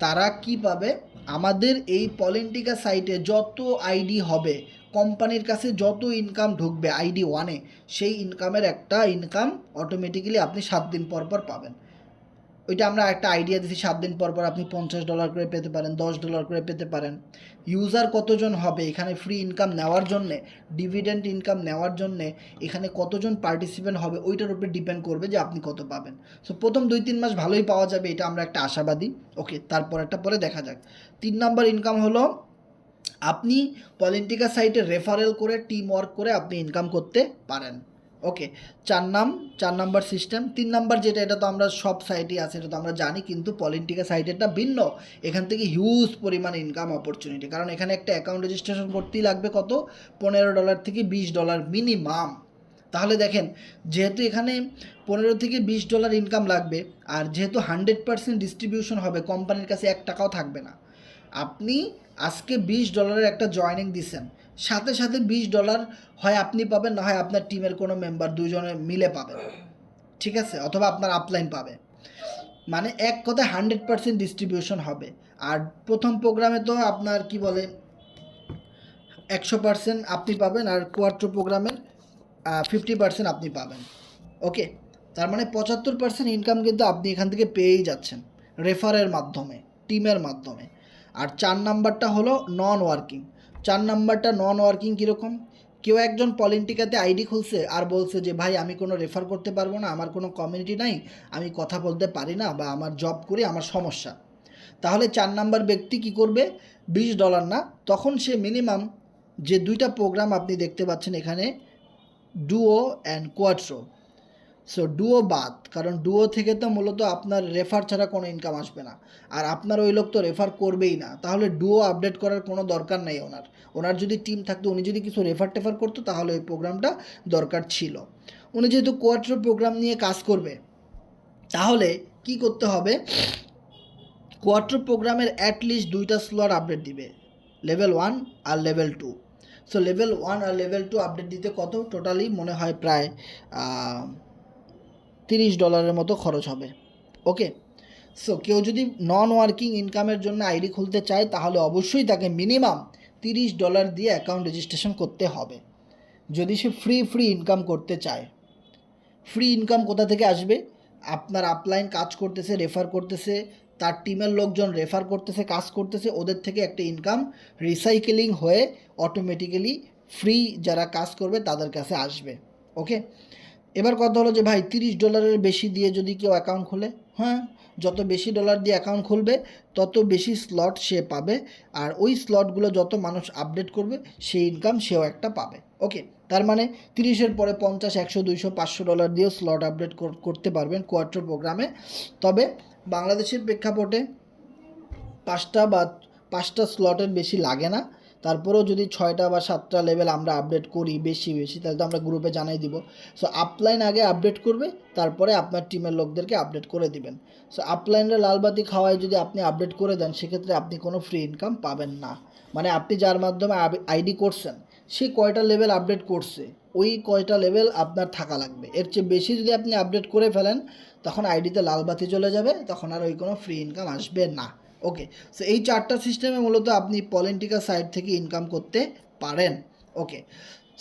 তারা কি পাবে, আমাদের এই পলিটিকা সাইটে যত আইডি হবে, কোম্পানির কাছে যত ইনকাম ঢুকবে আইডি 1-এ, সেই ইনকামের একটা ইনকাম অটোমেটিক্যালি আপনি 7 দিন পর পর পাবেন। ওইটা আমরা একটা আইডিয়া দিচ্ছি, 7 দিন পর পর আপনি $50 করে পেতে পারেন, $10 করে পেতে পারেন। ইউজার কতজন হবে এখানে ফ্রি ইনকাম নেওয়ার জন্যে, ডিভিডেন্ড ইনকাম নেওয়ার জন্যে এখানে কতজন পার্টিসিপেন্ট হবে, ওইটার উপরে ডিপেন্ড করবে যে আপনি কত পাবেন। সো প্রথম 2-3 মাস ভালোই পাওয়া যাবে, এটা আমরা একটা আশাবাদী। ওকে, তারপর একটা পরে দেখা যাক। 3 নাম্বার ইনকাম হলো আপনি পলিটিকা সাইটে রেফারেল করে, টিম ওয়ার্ক করে আপনি ইনকাম করতে পারেন। ওকে, 4 নাম্বার সিস্টেম। 3 নাম্বার যেটা, এটা তো আমরা সব সাইটেই আছে, এটা তো আমরা জানি, কিন্তু পলিটিকা সাইটেরটা ভিন্ন। এখান থেকে হিউজ পরিমাণ ইনকাম অপরচুনিটি, কারণ এখানে একটা অ্যাকাউন্ট রেজিস্ট্রেশন করতেই লাগবে কত, $15 থেকে $20 মিনিমাম। তাহলে দেখেন, যেহেতু এখানে $15 থেকে $20 ইনকাম লাগবে, আর যেহেতু 100% ডিস্ট্রিবিউশন হবে, কোম্পানির কাছে 1 টাকাও থাকবে না। আপনি আজকে $20 একটা জয়েনিং দিছেন, সাথে সাথে $20 হয় আপনি পাবেন, না হয় আপনার টিমের কোনো মেম্বার, 2জনে মিলে পাবেন, ঠিক আছে, অথবা আপনার আপলাইন পাবে। মানে এক কথায় 100% ডিস্ট্রিবিউশন হবে। আর প্রথম প্রোগ্রামে তো আপনার কি বলে 100% আপনি পাবেন, আর কোয়ার্ট্রো প্রোগ্রামের 50% আপনি পাবেন। ওকে, তার মানে 75% ইনকাম কিন্তু আপনি এখান থেকে পেয়েই যাচ্ছেন রেফারের মাধ্যমে, টিমের মাধ্যমে। আর 4 নাম্বারটা হলো নন ওয়ার্কিং। 4 নাম্বারটা নন ওয়ার্কিং কীরকম, কেউ একজন পলিটিকাতে আইডি খুলছে আর বলছে যে ভাই আমি কোনো রেফার করতে পারবো না, আমার কোনো কমিউনিটি নাই, আমি কথা বলতে পারি না, বা আমার জব করি, আমার সমস্যা। তাহলে 4 নাম্বার ব্যক্তি কি করবে, $20 না, তখন সে মিনিমাম যে 2টা প্রোগ্রাম আপনি দেখতে পাচ্ছেন এখানে, duo and Quattro. So duo বাদ, কারণ ডুও থেকে তো মূলত আপনার রেফার ছাড়া কোনো ইনকাম আসবে না, আর আপনার ওই লোক তো রেফার করবেই না, তাহলে ডুও আপডেট করার কোনো দরকার নেই ওনার। ওনার যদি টিম থাকতো, উনি যদি কিছু রেফার টেফার করতো, তাহলে ওই প্রোগ্রামটা দরকার ছিল। উনি যেহেতু কোয়াট্রো প্রোগ্রাম নিয়ে কাজ করবে, তাহলে কি করতে হবে, কোয়াট্রো প্রোগ্রামের অ্যাটলিস্ট 2টা স্লট আপডেট দিবে, লেভেল 1 আর লেভেল 2। সো লেভেল 1 আর লেভেল 2 আপডেট দিতে কত, টোটালি মনে হয় প্রায় $30 মতো খরচ হবে। ওকে, সো কেউ যদি নন ওয়ার্কিং ইনকামের জন্য আইডি খুলতে চায়, তাহলে অবশ্যই তাকে মিনিমাম $30 দিয়ে অ্যাকাউন্ট রেজিস্ট্রেশন করতে হবে, যদি সে ফ্রি ইনকাম করতে চায়। ফ্রি ইনকাম কোথা থেকে আসবে, আপনার আপলাইন কাজ করতেছে, রেফার করতেছে, তার টিমের লোকজন রেফার করতেছে, কাজ করতেছে, ওদের থেকে একটা ইনকাম রিসাইকেলিং হয়ে অটোমেটিক্যালি ফ্রি যারা কাজ করবে তাদের কাছে আসবে। ওকে, এবার কথা হলো যে ভাই $30 বেশি দিয়ে যদি কেউ অ্যাকাউন্ট খোলে, হ্যাঁ, যত বেশি ডলার দিয়ে অ্যাকাউন্ট খুলবে তত বেশি স্লট সে পাবে, আর ওই স্লটগুলো যত মানুষ আপডেট করবে সেই ইনকাম সেও একটা পাবে। ওকে, তার মানে 30-এর পরে 50, 100, 200, $500 দিয়েও স্লট আপডেট করতে পারবেন কোয়াট্রো প্রোগ্রামে। তবে বাংলাদেশের প্রেক্ষাপটে 5টা স্লটের বেশি লাগে না। তারপরেও যদি 6টা বা 7টা লেভেল আমরা আপডেট করি বেশি তাহলে তো আমরা গ্রুপে জানাই দিব। সো আপলাইন আগে আপডেট করবে, তারপরে আপনার টিমের লোকদেরকে আপডেট করে দিবেন। সো আপলাইনরা লালবাতি খাওয়ায় যদি আপনি আপডেট করে দেন, সেক্ষেত্রে আপনি কোনো ফ্রি ইনকাম পাবেন না। মানে আপনি যার মাধ্যমে আইডি করছেন সে কয়টা লেভেল আপডেট করছে, ওই কয়টা লেভেল আপনার থাকা লাগবে। এর চেয়ে বেশি যদি আপনি আপডেট করে ফেলেন, তখন আইডিতে লালবাতি চলে যাবে, তখন আর ওই কোনো ফ্রি ইনকাম আসবে না। ওকে, সো এই 4টা সিস্টেমে মূলত আপনি পলেন্টিকা সাইট থেকে ইনকাম করতে পারেন। ওকে,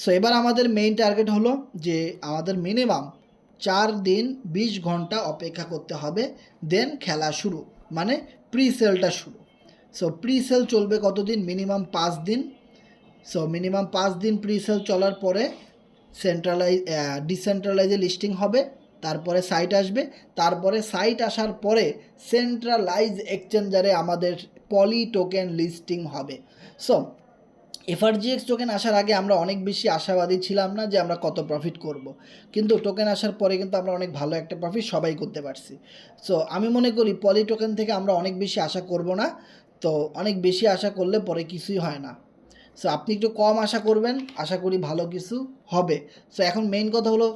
সো এবার আমাদের মেইন টার্গেট হলো যে আমাদের মিনিমাম 4 দিন 20 ঘন্টা অপেক্ষা করতে হবে, দেন খেলা শুরু, মানে প্রি সেলটা শুরু। সো প্রি সেল চলবে কতদিন? মিনিমাম 5 দিন। সো মিনিমাম 5 দিন প্রি সেল চলার পরে ডিসেন্ট্রালাইজে লিস্টিং হবে, তারপরে সাইট আসবে, তারপরে সাইট আসার পরে সেন্ট্রালাইজ এক্সচেঞ্জারে আমাদের পলি টোকেন লিস্টিং হবে। সো এফআরজিএক্স টোকেন আসার আগে আমরা অনেক বেশি আশাবাদী ছিলাম না যে আমরা কত প্রফিট করব, কিন্তু টোকেন আসার পরে কিন্তু আমরা অনেক ভালো একটা প্রফিট সবাই করতে পারছি। সো আমি মনে করি পলি টোকেন থেকে আমরা অনেক বেশি আশা করব না, তো অনেক বেশি আশা করলে পরে কিছুই হয় না। সো আপনি একটু কম আশা করবেন, আশা করি ভালো কিছু হবে। সো এখন মেইন কথা হলো,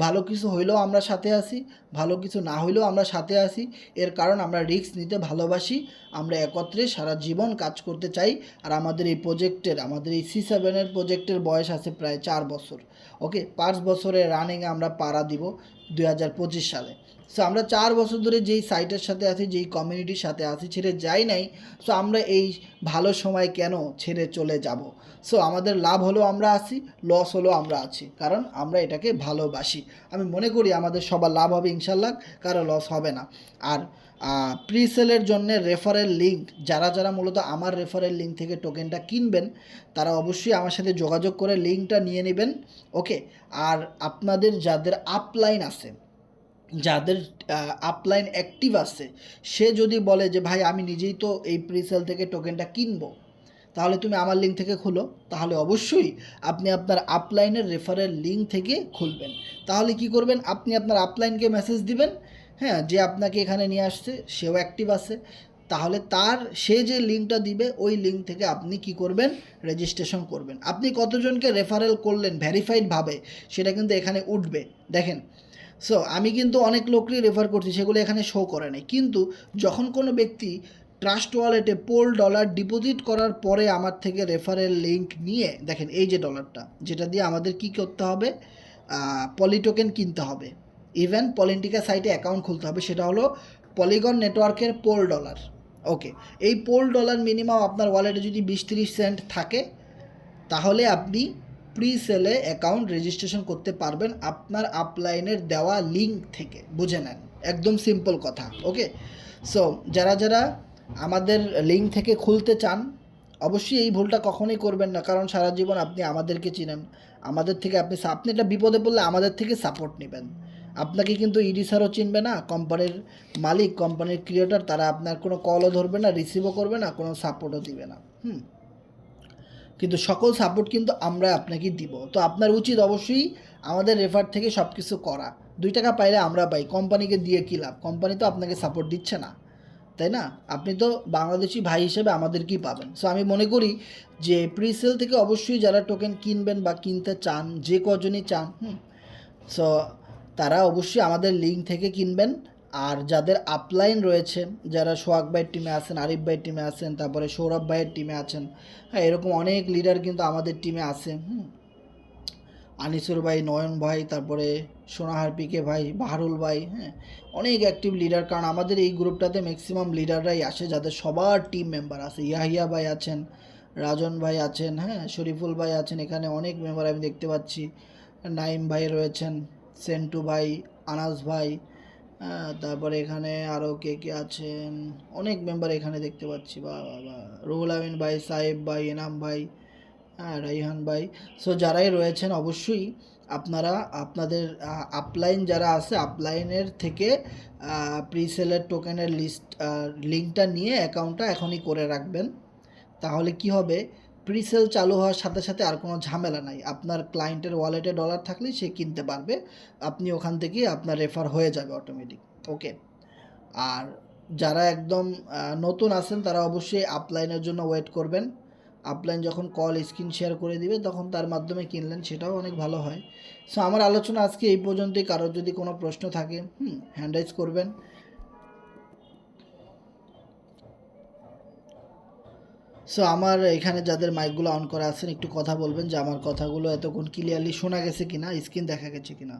ভালো কিছু হইলেও আমরা সাথে আসি, ভালো কিছু না হইলেও আমরা সাথে আসি। এর কারণ আমরা রিস্ক নিতে ভালোবাসি, আমরা একত্রে সারা জীবন কাজ করতে চাই। আর আমাদের এই প্রজেক্টের, আমাদের এই C7-এর প্রজেক্টের বয়স আছে প্রায় 4 বছর। ওকে, 5 বছরের রানিংয়ে আমরা পাড়া দিব 2025 সালে। সো আমরা 4 বছর ধরে যেই সাইটের সাথে আছি, যেই কমিউনিটির সাথে আছি, ছেড়ে যাই নাই। সো আমরা এই ভালো সময় কেন ছেড়ে চলে যাব? সো আমাদের লাভ হলেও আমরা আছি, লস হলেও আমরা আছি, কারণ আমরা এটাকে ভালোবাসি। আমি মনে করি আমাদের সবার লাভ হবে ইনশাল্লাহ, কারো লস হবে না। আর প্রি সেলের জন্য রেফারেল লিঙ্ক, যারা মূলত আমার রেফারেল লিঙ্ক থেকে টোকেনটা কিনবেন, তারা অবশ্যই আমার সাথে যোগাযোগ করে লিঙ্কটা নিয়ে নেবেন। ওকে, আর আপনাদের যাদের আপলাইন আছে, যাদের আপলাইন অ্যাক্টিভ আছে, সে যদি বলে যে ভাই আমি নিজেই তো এই প্রিসেল থেকে টোকেনটা কিনবো, তাহলে তুমি আমার লিঙ্ক থেকে খুলো, তাহলে অবশ্যই আপনি আপনার আপলাইনের রেফারেল লিঙ্ক থেকে খুলবেন। তাহলে কি করবেন? আপনি আপনার আপলাইনকে মেসেজ দিবেন, হ্যাঁ, যে আপনাকে এখানে নিয়ে আসছে সেও অ্যাক্টিভ আছে, তাহলে সে যে লিঙ্কটা দিবে ওই লিঙ্ক থেকে আপনি কি করবেন? রেজিস্ট্রেশন করবেন। আপনি কতজনকে রেফারেল করলেন ভেরিফাইডভাবে সেটা কিন্তু এখানে উঠবে, দেখেন। সো আমি কিন্তু অনেক লোককেই রেফার করছি, সেগুলো এখানে শো করে নাই, কিন্তু যখন কোনো ব্যক্তি ট্রাস্ট ওয়ালেটে $পোল ডিপোজিট করার পরে আমার থেকে রেফারেল লিঙ্ক নিয়ে, দেখেন এই যে ডলারটা, যেটা দিয়ে আমাদের কি করতে হবে? পলি টোকেন কিনতে হবে, ইভেন পলিটিকা সাইটে অ্যাকাউন্ট খুলতে হবে, সেটা হলো পলিগন নেটওয়ার্কের $পোল। ওকে, এই $পোল মিনিমাম আপনার ওয়ালেটে যদি 20-30 সেন্ট থাকে, তাহলে আপনি প্রি সেলে অ্যাকাউন্ট রেজিস্ট্রেশন করতে পারবেন আপনার আপলাইনের দেওয়া লিঙ্ক থেকে। বুঝে নেন, একদম সিম্পল কথা। ওকে, সো যারা আমাদের লিঙ্ক থেকে খুলতে চান, অবশ্যই এই ভুলটা কখনোই করবেন না, কারণ সারা জীবন আপনি আমাদেরকে চিনেন, আমাদের থেকে আপনি একটা বিপদে পড়লে আমাদের থেকে সাপোর্ট নেবেন। আপনাকে কিন্তু ইডি স্যারও চিনবে না, কোম্পানির মালিক, কোম্পানির ক্রিয়েটর, তারা আপনার কোনো কলও ধরবে না, রিসিভও করবে না, কোনো সাপোর্টও দিবে না। কিন্তু সকল সাপোর্ট কিন্তু আমরা আপনাকে দিব। তো আপনার উচিত অবশ্যই আমাদের রেফার থেকে সব কিছু করা। 2 টাকা পাইলে আমরা পাই, কোম্পানিকে দিয়ে কী লাভ? কোম্পানি তো আপনাকে সাপোর্ট দিচ্ছে না, তাই না? আপনি তো বাংলাদেশি ভাই হিসেবে আমাদেরকেই পাবেন। সো আমি মনে করি যে প্রিসেল থেকে অবশ্যই যারা টোকেন কিনবেন বা কিনতে চান, যে কজনই চান, সো তারা অবশ্যই আমাদের লিঙ্ক থেকে কিনবেন। আর যাদের আপলাইন রয়েছে, যারা সোহাগ ভাইয়ের টিমে আছেন, আরিফ ভাইয়ের টিমে আছেন, তারপরে সৌরভ ভাইয়ের টিমে আছেন, হ্যাঁ, এরকম অনেক লিডার কিন্তু আমাদের টিমে আছে। আনিসুর ভাই, নয়ন ভাই, তারপরে সোনাহার পিকে ভাই, বাহারুল ভাই, হ্যাঁ, অনেক অ্যাক্টিভ লিডার, কারণ আমাদের এই গ্রুপটাতে ম্যাক্সিমাম লিডাররাই আসে, যাদের সবার টিম মেম্বার আছে। ইয়াহিয়া ভাই আছেন, রাজন ভাই আছেন, হ্যাঁ, শরীফুল ভাই আছেন, এখানে অনেক মেম্বার আমি দেখতে পাচ্ছি। নাইম ভাই রয়েছেন, সেন্টু ভাই, আনাস ভাই, তারপরে এখানে আরও কে আছেন, অনেক মেম্বার এখানে দেখতে পাচ্ছি। বা রুহুল আমিন ভাই, সাহেব ভাই, এনাম ভাই, হ্যাঁ, রাইহান ভাই। সো যারাই রয়েছেন অবশ্যই আপনারা আপনাদের আপলাইন যারা আছে আপলাইনের থেকে প্রিসেলের টোকেনের লিঙ্কটা নিয়ে অ্যাকাউন্টটা এখনই করে রাখবেন। তাহলে কি হবে, প্রিসেল চালু হওয়ার সাথে সাথে আর কোনো ঝামেলা নাই, আপনার ক্লায়েন্টের ওয়ালেটে ডলার থাকলেই সে কিনতে পারবে, আপনি ওখান থেকে আপনার রেফার হয়ে যাবে অটোমেটিক। ওকে। আর যারা একদম নতুন আছেন তারা অবশ্যই আপলাইনের জন্য ওয়েট করবেন। আপলাইন যখন কল স্ক্রিন শেয়ার করে দিবে তখন তার মাধ্যমে কিনলেন, সেটাও অনেক ভালো হয়। সো আমার আলোচনা আজকে এই পর্যন্তই। কারোর যদি কোনো প্রশ্ন থাকে হ্যান্ড রাইজ করবেন। সো আমার এখানে যাদের মাইকগুলো অন করা আছেন একটু কথা বলবেন যে আমার কথাগুলো এতক্ষণ ক্লিয়ারলি শোনা গেছে কিনা, স্ক্রিন দেখা গেছে কিনা।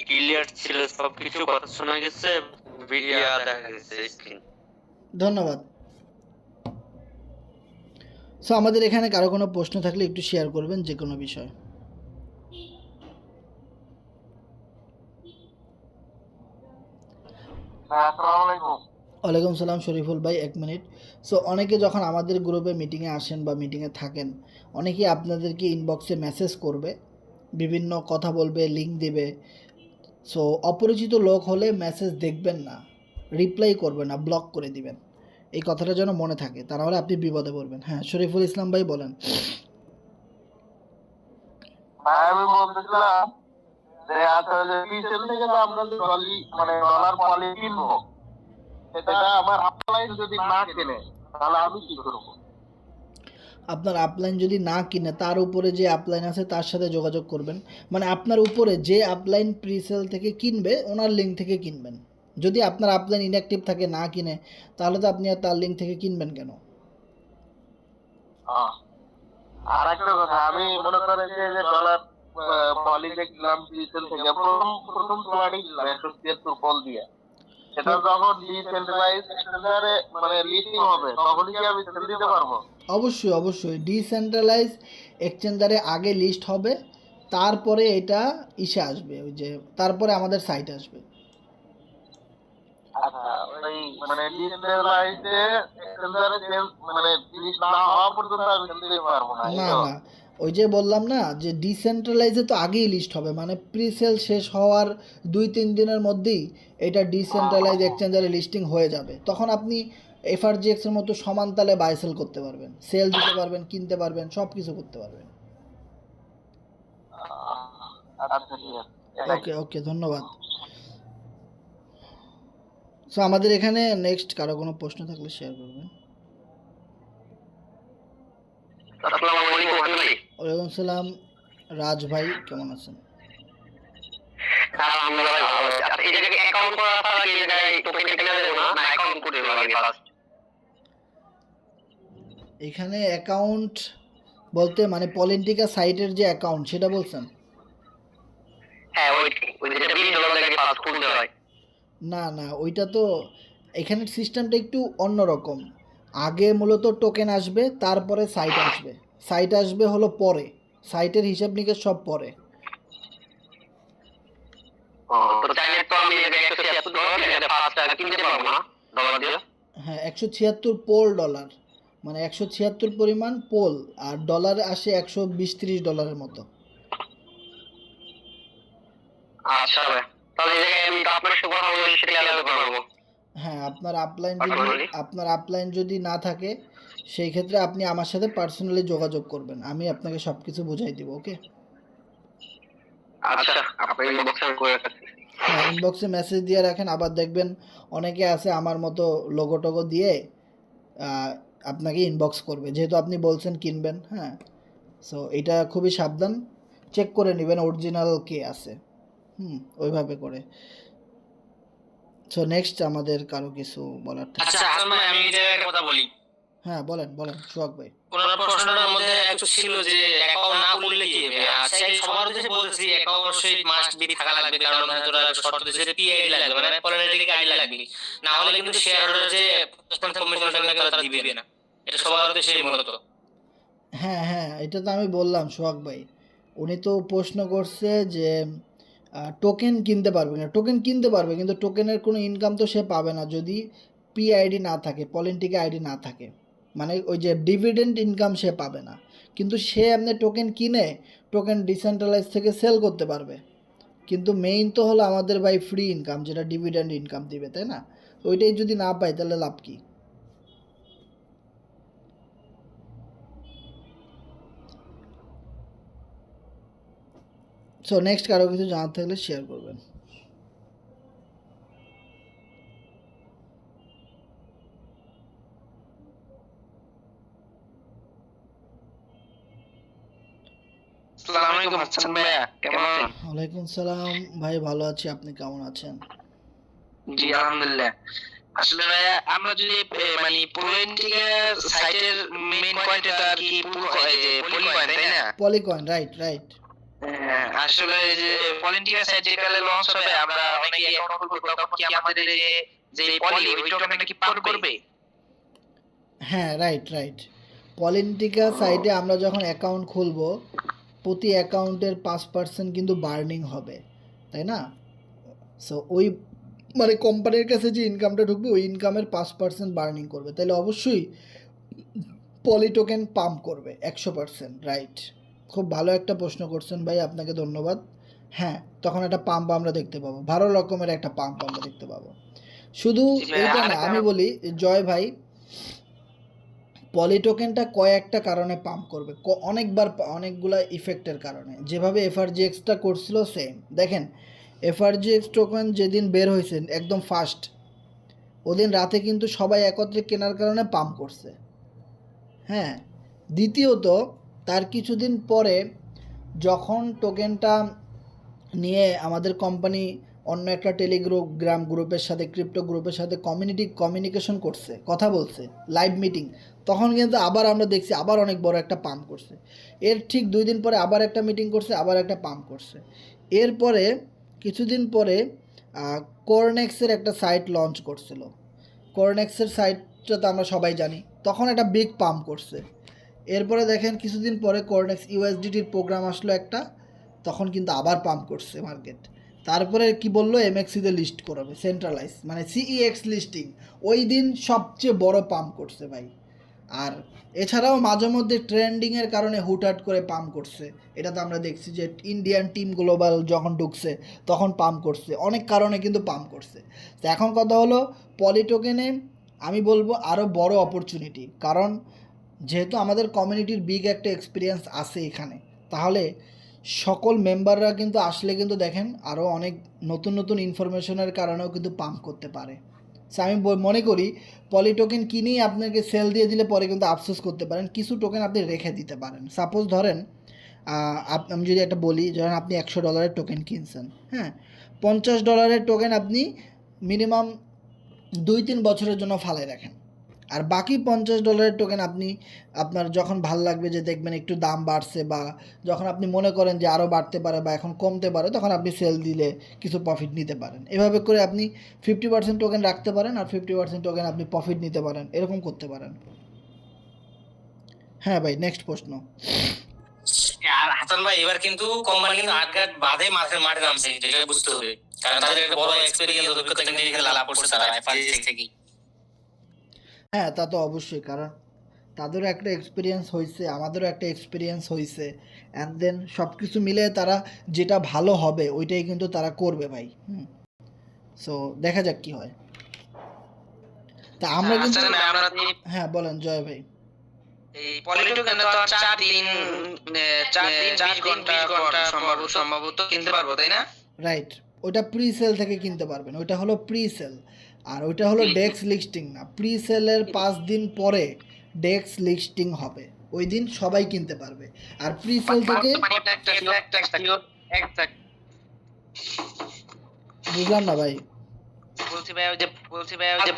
ক্লিয়ার ছিল, সবকিছু কথা শোনা গেছে, ভিডিও দেখা গেছে, স্ক্রিন। ধন্যবাদ। সো আমাদের এখানে কারো কোনো প্রশ্ন থাকলে একটু শেয়ার করবেন যে কোনো বিষয়। ওয়ালাইকুম সালাম শরীফুল ভাই, 1 মিনিট। সো অনেকে যখন আমাদের গ্রুপে মিটিংয়ে আসেন বা মিটিংয়ে থাকেন, অনেকেই আপনাদেরকে ইনবক্সে মেসেজ করবে, বিভিন্ন কথা বলবে, লিঙ্ক দেবে। সো অপরিচিত লোক হলে মেসেজ দেখবেন না, রিপ্লাই করবেন না, ব্লক করে দিবেন। এই কথাটা যেন মনে থাকে, তা নাহলে আপনি বিপদে পড়বেন। হ্যাঁ, শরীফুল ইসলাম ভাই বলেন। আমি বলতেছিলাম যে আসলে যে পিসেল থেকে তো আমরা যে মানে ডলার পলি কিনবো, সেটা আমার আপলাইন যদি না কিনে তাহলে আমি কি করবো? আপনার আপলাইন যদি না কিনে তার উপরে যে আপলাইন আছে তার সাথে যোগাযোগ করবেন। মানে আপনার উপরে যে আপলাইন প্রিসেল থেকে কিনবে ওনার লিঙ্ক থেকে কিনবেন। যদি আপনার আপলাইন ইনঅ্যাক্টিভ থাকে, না কিনে, তাহলে তো আপনি আর তার লিঙ্ক থেকে কিনবেন কেন? আর একটা কথা, আমি মনে করেন যে ডলার পলি দেখলাম পিসেল থেকে, প্রথম প্রথম তোলাটাই দিলাম 176 কল দিয়ে। সেটা যখন ডিসেন্ট্রালাইজ এক্সচেঞ্জারে মানে লিস্টিং হবে তখনই কি আমি সেল দিতে পারবো? অবশ্যই অবশ্যই, ডিসেন্ট্রালাইজ এক্সচেঞ্জারে আগে লিস্ট হবে, তারপরে এটা ইসে আসবে, ওই যে তারপরে আমাদের সাইট আসবে। আচ্ছা, ওই মানে ডিসেন্ট্রালাইজে এক্সচেঞ্জারে সেল মানে লিস্ট না হওয়া পর্যন্ত আমি সেল দিতে পারবো না, এই না তো? না, ওই যে বললাম না যে ডিসেন্ট্রালাইজে তো আগেই লিস্ট হবে, মানে প্রিসেল শেষ হওয়ার 2-3 দিনের মধ্যেই এটা ডিসেন্ট্রালাইজ এক্সচেঞ্জারে লিস্টিং হয়ে যাবে। তখন আপনি এফআরজিএক্স এর মতো সমান তালে বাই সেল করতে পারবেন, সেল দিতে পারবেন, কিনতে পারবেন, সব কিছু করতে পারবেন। আচ্ছা, ঠিক আছে। ওকে ওকে, ধন্যবাদ। সো আমাদের এখানে নেক্সট কারো কোনো প্রশ্ন থাকলে শেয়ার করবেন। আসসালামু আলাইকুম ভাই। ওয়ালাইকুম সালাম, রাজ ভাই কেমন আছেন? আলহামদুলিল্লাহ ভালো আছি। আচ্ছা, এই জায়গায় অ্যাকাউন্ট করা ছাড়া কি এই জায়গায় টোকেন কিনা যাবে না, না অ্যাকাউন্ট করতে লাগে ফার্স্ট? এখানে অ্যাকাউন্ট বলতে মানে পলিটিকা সাইটের যে অ্যাকাউন্ট সেটা বলছেন? হ্যাঁ, ওই যেটা $20 লাগে ফার্স্ট খুলতে হয়। না না, ওইটা তো এখানের সিস্টেমটা একটু অন্যরকম। আগে মূলত টোকেন আসবে, তারপরে সাইট আসবে। সাইট আসবে হলো পরে, সাইটের হিসাব নিকেশ সব পরে। তো চাইলে তো আমি এই জায়গায় $176 এটা ফার্স্ট কিনতে পারবো না ডলার দিয়ে? হ্যাঁ, 176 ডলার, মানে 176 পরিমাণ পোল, আর ডলারে আসে 120-30 ডলারের মতো। আচ্ছা ভাই, তাহলে এই জায়গায় আমি তো আপনার সাথে কথা বলে সেটা আলাদা পারবো। হ্যাঁ, আপনার আপলাইন যদি না থাকে সেই ক্ষেত্রে আপনি আমার সাথে পার্সোনালি যোগাযোগ করবেন, আমি আপনাকে সব কিছু বুঝাই দিব। ওকে? আচ্ছা, আপনি ইনবক্সে আমি করে রাখছি। হ্যাঁ, ইনবক্সে মেসেজ দিয়ে রাখেন। আবার দেখবেন অনেকে আছে আমার মতো লোগো টোগো দিয়ে আপনাকে ইনবক্স করবে, যেহেতু আপনি বলছেন কিনবেন। হ্যাঁ, সো এটা খুবই সাবধান, চেক করে নেবেন অরিজিনাল কে আছে। ওইভাবে করে। সো নেক্সট আমাদের কারো কিছু বলার থাকে? আচ্ছা হাসান ভাই, আমি এই জায়গায় একটা কথা বলি। হ্যাঁ বলেন বলেন, সোহাগ ভাই। ওনার প্রশ্নটার মধ্যে একটু ছিল যে অ্যাকাউন্ট না করলে কি হবে। আচ্ছা, এই সবার উদ্দেশ্যে বলতেছি অ্যাকাউন্ট অবশ্যই মাস্ট বি থাকা লাগবে, কারণ ওখানে তোরা শর্ত দিয়েছে পিআইডি লাগবে, মানে পলিটিক্যাল আইডি লাগবে। না হলে কিন্তু শেয়ার হোল্ডার যে কমিশন তারা দিবে না। এটা সবার উদ্দেশ্যে মূলত। হ্যাঁ হ্যাঁ, এটা তো আমি বললাম সোহাগ ভাই। উনি তো প্রশ্ন করছে যে টোকেন কিনতে পারবে না। টোকেন কিনতে পারবে, কিন্তু টোকেনের কোনো ইনকাম তো সে পাবে না যদি পিআইডি না থাকে, পলিটিকা আইডি না থাকে। মানে ওই যে ডিভিডেন্ড ইনকাম সে পাবে না, কিন্তু সে আপনি টোকেন কিনে টোকেন ডিসেন্ট্রালাইজ থেকে সেল করতে পারবে। কিন্তু মেইন তো হলো আমাদের ভাই ফ্রি ইনকাম, যেটা ডিভিডেন্ড ইনকাম দিবে, তাই না? ওইটাই যদি না পাই তাহলে লাভ কি? সো নেক্সট কারো কিছু জানার থাকলে শেয়ার করবেন। আসসালামু আলাইকুম হাসান ভাইয়া, কেমন আছেন? ওয়ালাইকুম সালাম ভাই, ভালো আছি, আপনি কেমন আছেন? জি আলহামদুলিল্লাহ। আসলে ভাইয়া আমরা যদি মানে পলিটিক্যাল সাইটের মেইন পয়েন্টে তো আর কি যে পলিকয়েন, তাই না? পলিকয়েন, রাইট রাইট। হ্যাঁ, আসলে এই যে পলিটিক্যাল সাইট যেকালে লঞ্চ হবে আমরা অনেকে অ্যাকাউন্ট খুলবো, তখন কি আমাদের এই যে পলি ওই টোকেনটা কি পাম্প করবে? হ্যাঁ, রাইট রাইট। পলিটিকা সাইটে আমরা যখন অ্যাকাউন্ট খুলবো, প্রতি অ্যাকাউন্টের 5% কিন্তু বার্নিং হবে, তাই না? সো ওই মানে কোম্পানির কাছে যে ইনকামটা ঢুকবে ওই ইনকামের 5% বার্নিং করবে, তাহলে অবশ্যই পলি টোকেন পাম্প করবে 100%, রাইট। খুব ভালো একটা প্রশ্ন করছেন ভাই, আপনাকে ধন্যবাদ। হ্যাঁ, তখন একটা পাম্প আমরা দেখতে পাবো, ভালো রকমের একটা পাম্প আমরা দেখতে পাবো। শুধু এইটা না, আমি বলি জয় ভাই, পলি টোকেনটা কয়েকটা কারণে পাম্প করবে, অনেকবার, অনেকগুলা ইফেক্টের কারণে। যেভাবে এফআরজিএক্সটা করছিল সেম। দেখেন এফআরজিএক্স টোকেন যেদিন বের হয়েছে একদম ফার্স্ট, ওদিন রাতে কিন্তু সবাই একত্রে কেনার কারণে পাম্প করছে। হ্যাঁ, দ্বিতীয়ত তার কিছুদিন পরে যখন টোকেনটা নিয়ে আমাদের কোম্পানি অন্য একটা টেলিগ্রাম গ্রুপের সাথে, ক্রিপ্টো গ্রুপের সাথে কমিউনিকেশন করছে, কথা বলছে, লাইভ মিটিং, তখন কিন্তু আবার আমরা দেখছি আবার অনেক বড় একটা পাম্প করছে। এর ঠিক 2 দিন পরে আবার একটা মিটিং করছে, আবার একটা পাম্প করছে। এরপরে কিছুদিন পরে কোরনেক্সের একটা সাইট লঞ্চ করছিল। কোরনেক্সের সাইটটা তো আমরা সবাই জানি, তখন একটা বিগ পাম্প করছে। এরপরে দেখেন কিছুদিন পরে কোরনেক্স ইউএসডিটির প্রোগ্রাম আসলো একটা, তখন কিন্তু আবার পাম্প করছে মার্কেট। তারপরে কি বললো, এমএক্সিতে লিস্ট করাবে, সেন্ট্রালাইজ মানে সিইএক্স লিস্টিং, ওই দিন সবচেয়ে বড় পাম্প করছে ভাই। আর এছাড়াও মাঝে মধ্যে ট্রেন্ডিংয়ের কারণে হুটহাট করে পাম্প করছে, এটা তো আমরা দেখছি যে ইন্ডিয়ান টিম গ্লোবাল যখন ঢুকছে তখন পাম্প করছে, অনেক কারণে কিন্তু পাম্প করছে। তো এখন কথা হলো পলি টোকেনে আমি বলবো আরও বড় অপরচুনিটি, কারণ যেহেতু আমাদের কমিউনিটির বিগ একটা এক্সপিরিয়েন্স আছে এখানে, তাহলে সকল মেম্বাররা কিন্তু আসলে কিন্তু দেখেন আরও অনেক নতুন নতুন ইনফরমেশনের কারণেও কিন্তু পাম্প করতে পারে। সো আমি মনে করি পলি টোকেন কিনেই আপনাকে সেল দিয়ে দিলে পরে কিন্তু আফসোস করতে পারেন, কিছু টোকেন আপনি রেখে দিতে পারেন। সাপোজ ধরেন আমি যদি একটা বলি, ধরেন আপনি $100 টোকেন কিনছেন, হ্যাঁ, $50 টোকেন আপনি মিনিমাম 2-3 বছরের জন্য ফালাই রাখেন, আর বাকি $50 টোকেন আপনি আপনার যখন ভাল লাগবে, যে দেখবেন একটু দাম বাড়ছে, বা যখন আপনি মনে করেন যে আরও বাড়তে পারে বা এখন কমতে পারে, তখন আপনি সেল দিলে কিছু প্রফিট নিতে পারেন। এভাবে করে আপনি 50% টোকেন রাখতে পারেন আর 50% টোকেন আপনি প্রফিট নিতে পারেন, এরকম করতে পারেন। হ্যাঁ ভাই, নেক্সট প্রশ্ন। আর হাসান ভাই এবার কিন্তু কোম্পানি কিন্তু আটঘাট বাঁধে মাঠে মাঠে নামছে, যেটা বুঝতে হবে, কারণ তাদের একটা বড় এক্সপেরিয়েন্স অভিজ্ঞতা কিন্তু এখানে লাভ করছে তারা এফআরজিএক্স থেকে। হ্যাঁ, তা তো অবশ্যই, কারণ তাদেরও একটা এক্সপিরিয়েন্স হয়েছে, আমাদেরও একটা এক্সপিরিয়েন্স হয়েছে, অ্যান্ড দেন সব কিছু মিলে তারা যেটা ভালো হবে ওইটাই কিন্তু তারা করবে ভাই। সো দেখা যাক কি হয়। তা আমরা কিন্তু, হ্যাঁ বলেন জয় ভাই। এই পলিটোকেন তো 4 দিন 20 ঘন্টা সম্ভবত কিনতে পারবো, তাই না? রাইট, ওটা প্রি সেল থেকে কিনতে পারবেন, ওইটা হলো প্রি সেল। আর ওইটা হলো ডেক্স লিস্টিং না, প্রি সেলের 5 দিন পরে ডেক্স লিস্টিং হবে, ওই দিন সবাই কিনতে পারবে। আর প্রি সেল থেকে বুঝলাম না ভাই। বলছি ভাই ওই যে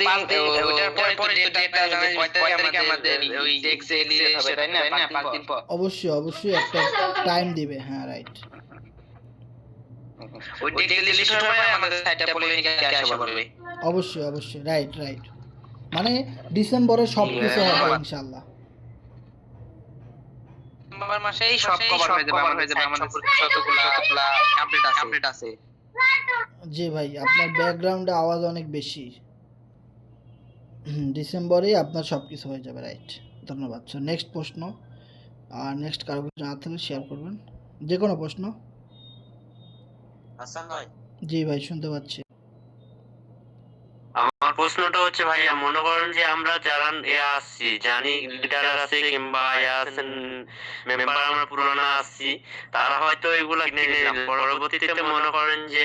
5 দিন ওটার পরে তো ডেটটা জানা যাবে কয় তারিখে আমাদের ওই ডেক্সে রিলিজ হবে, তাই না? 5 দিন পর অবশ্যই অবশ্যই একটা টাইম দিবে, হ্যাঁ রাইট। ওই ডেক্সে রিলিজ হবে আমাদের সাইটে পলিটিক্যাল আসা পড়বে। অবশ্যই অবশ্যই, রাইট রাইট, মানে ডিসেম্বরে সব কিছু হবে ইনশাআল্লাহ। ডিসেম্বর মাসেই সব কভার হয়ে যাবে আমাদের যতগুলা আপডেট আছে। জি ভাই, আপনার ব্যাকগ্রাউন্ডে আওয়াজ অনেক বেশি। ডিসেম্বরেই আপনার সব কিছু হয়ে যাবে, রাইট। ধন্যবাদ। সো নেক্সট প্রশ্ন, আর নেক্সট কারো কিছু জানার থাকলে শেয়ার করবেন, যে কোনো প্রশ্ন। হাসান ভাই, জি ভাই, শুনতে পাচ্ছি। আমার প্রশ্নটা হচ্ছে ভাইয়া, মনে করেন যে আমরা যারা আসছি, জানি লিডার আছে কিংবা আছেন মেম্বার, আমরা পুরোনো আসছি, তারা হয়তো এগুলা কিনে নিলাম, পরবর্তীতে মনে করেন যে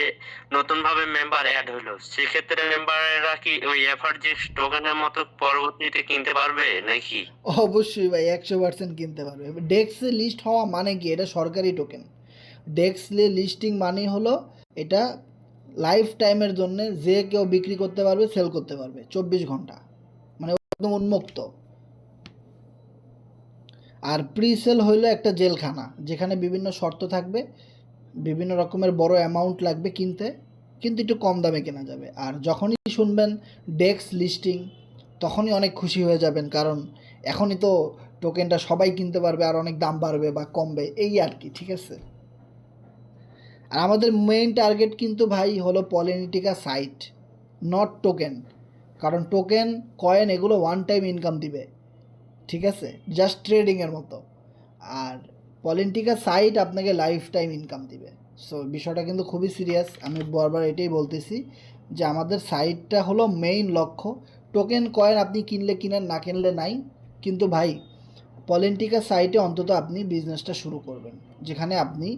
নতুন ভাবে মেম্বার অ্যাড হলো, সেক্ষেত্রে মেম্বাররা কি ওই এফআরজি টোকেনের মতো পরবর্তীতে কিনতে পারবে নাকি? অবশ্যই ভাই, 100% কিনতে পারবে। ডেক্সে লিস্ট হওয়া মানে কি, এটা সরকারি টোকেন। ডেক্সে লিস্টিং মানে হলো এটা লাইফ টাইমের জন্য যে কেউ বিক্রি করতে পারবে, সেল করতে পারবে 24 ঘন্টা, মানে একদম উন্মুক্ত। আর প্রি সেল হইলো একটা জেলখানা, যেখানে বিভিন্ন শর্ত থাকবে, বিভিন্ন রকমের বড় অ্যামাউন্ট লাগবে কিনতে, কিন্তু একটু কম দামে কেনা যাবে। আর যখনই শুনবেন ডেক্স লিস্টিং, তখনই অনেক খুশি হয়ে যাবেন, কারণ এখনই তো টোকেনটা সবাই কিনতে পারবে, আর অনেক দাম বাড়বে বা কমবে, এই আর কি, ঠিক আছে। আর আমাদের মেইন টার্গেট কিন্তু ভাই হলো পলিনিটিকা সাইট, নট টোকেন। কারণ টোকেন, কয়েন এগুলো ওয়ান টাইম ইনকাম দিবে, ঠিক আছে, জাস্ট ট্রেডিংয়ের মতো। আর পলিটিকা সাইট আপনাকে লাইফ টাইম ইনকাম দিবে। সো বিষয়টা কিন্তু খুবই সিরিয়াস। আমি বারবার এটাই বলতেছি যে আমাদের সাইটটা হলো মেইন লক্ষ্য। টোকেন কয়েন আপনি কিনলে কিনেন, না কিনলে নাই, কিন্তু ভাই পলিটিকা সাইটে অন্তত আপনি বিজনেসটা শুরু করবেন, যেখানে আপনি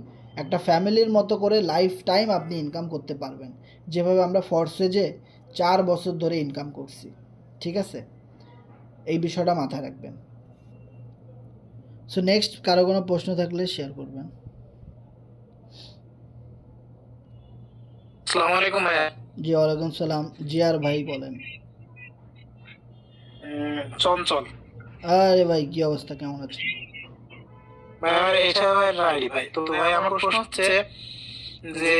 একটা ফ্যামিলির মতো করে লাইফ টাইম আপনি ইনকাম করতে পারবেন, যেভাবে আমরা ফরসেজে 4 বছর ধরে ইনকাম করছি, ঠিক আছে। এই বিষয়টা মাথায় রাখবেন। সো নেক্সট কারো কোনো প্রশ্ন থাকলে শেয়ার করবেন। আসসালামু আলাইকুম ভাইয়া। জি ওয়ালাইকুম সালাম। জিয়ার ভাই বলেন। চঞ্চল আরে ভাই, কি অবস্থা, কেমন আছেন? ভাই, আমার এটা রাইট ভাই। তো ভাই আমার প্রশ্ন হচ্ছে যে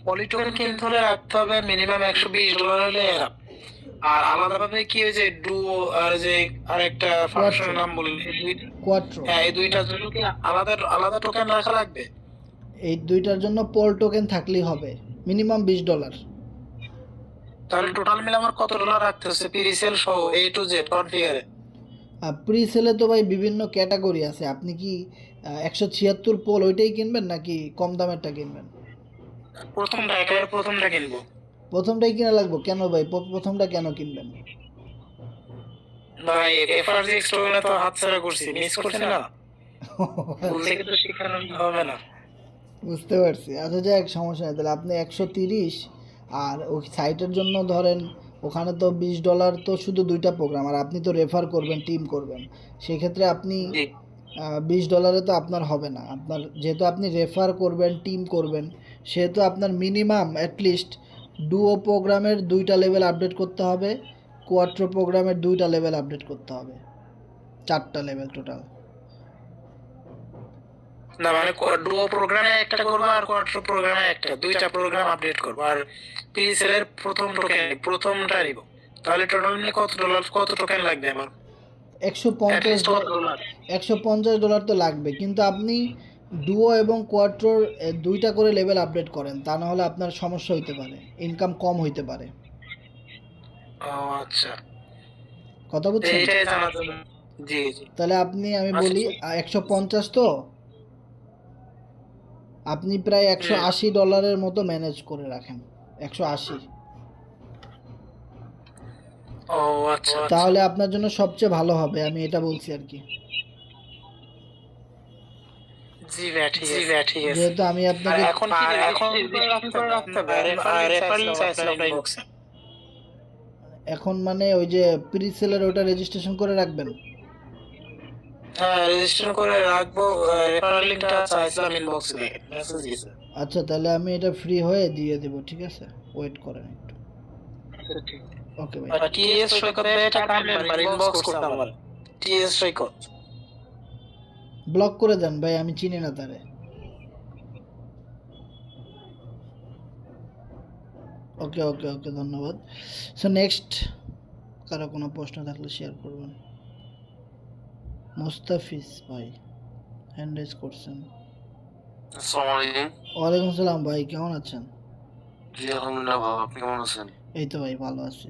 পলিটোকেন কিনতে হলে রাখতে হবে মিনিমাম $120 হলে এরাপ। আর আলাদাভাবে কি ওই যে ডুও আর যে আরেকটা ফাংশনের নাম বললেন, কোয়াট্রো, হ্যাঁ, এই দুইটার জন্য কি আলাদা আলাদা টোকেন রাখা লাগবে? এই দুইটার জন্য পোল টোকেন থাকলেই হবে, মিনিমাম $20। তাহলে টোটাল মিলে আমার কত ডলার রাখতে হচ্ছে প্রিসেল সহ A to Z কনফিগারে? আর প্রি সেলে তো ভাই বিভিন্ন ক্যাটাগরি আছে। আপনি কি 176 পোল ওইটাই কিনবেন, নাকি কম দামেরটা কিনবেন? প্রথমটা, একেবারে প্রথমটা কিনবো। প্রথমটাই কিনা লাগবে কেন ভাই? প্রথমটা কেন কিনবেন? ভাই এফআরজি টোকেনে তো হাতছাড়া করছি, মিস করছি না, ভুল থেকে তো শেখানো হবে না। বুঝতে পারছি। আচ্ছা যাক, সমস্যা নেই। তাহলে আপনি 130, আর ওই সাইটের জন্য ধরেন ওখানে তো $20 তো শুধু 2টা প্রোগ্রাম, আর আপনি তো রেফার করবেন, টিম করবেন, সেক্ষেত্রে আপনি জি। $20 তো আপনার হবে না। আপনার যেহেতু আপনি রেফার করবেন, টিম করবেন, সেহেতু আপনার মিনিমাম অ্যাটলিস্ট ডুও প্রোগ্রামের 2টা লেভেল আপডেট করতে হবে, কোয়াট্রো প্রোগ্রামের 2টা লেভেল আপডেট করতে হবে, 4টা লেভেল টোটাল। না মানে ডুও প্রোগ্রামে একটা করবো আর কোয়াট্রো প্রোগ্রামে একটা, দুইটা প্রোগ্রাম আপডেট করবো, আর পিএসএল প্রথম টোকেন প্রথমটা নিব। তাহলে টোটাল মিলে কত টোকেন লাগবে আমার? $150 $150 তো লাগবে, কিন্তু আপনি ডুও এবং কোয়াট্রোর 2টা করে লেভেল আপডেট করেন, তা না হলে আপনার সমস্যা হইতে পারে, ইনকাম কম হইতে পারে। ও আচ্ছা, কথা বুঝছেন? এইটাই জানার জন্য। জি জি। তাহলে আমি বলি 150 তো আপনি প্রায় $180 মতো ম্যানেজ করে রাখেন, 180। ও আচ্ছা, তাহলে আপনার জন্য সবচেয়ে ভালো হবে, আমি এটা বলছি আর কি। জি ভাই, ঠিক আছে, জি ভাই, ঠিক আছে। যেহেতু আমি আর আপনাকে এখন কি এখন রাখতে হবে? রেফারেল চাইছিলাম ইনবক্সে। এখন মানে ওই যে প্রি সেলের ওটা রেজিস্ট্রেশন করে রাখবেন। হ্যাঁ, রেজিস্ট্রেশন করে রাখবো। রেফারেল লিংকটা চাইছিলাম ইনবক্সে, মেসেজ দিয়েছে। আচ্ছা, তাহলে আমি এটা ফ্রি হয়ে দিয়ে দেবো, ঠিক আছে, ওয়েট করেন একটু। ওকে ভাই। আর টিএস সৈকত ভাই এটা কাইন্ডলি ইনবক্স করতে আমার। টিএস সৈকত ব্লক করে দেন ভাই, আমি চিনি না তারে। ওকে ওকে ওকে, ধন্যবাদ। সো নেক্সট কারো কোনো প্রশ্ন থাকলে শেয়ার করবেন। মুস্তাফিজ ভাই হ্যান্ড রেজ করছেন। আসসালামু আলাইকুম। ওয়ালাইকুম সালাম ভাই, কেমন আছেন? জি আলহামদুলিল্লাহ, ভালো। আপনি কেমন আছেন? এই তো ভাই, ভালো আছি।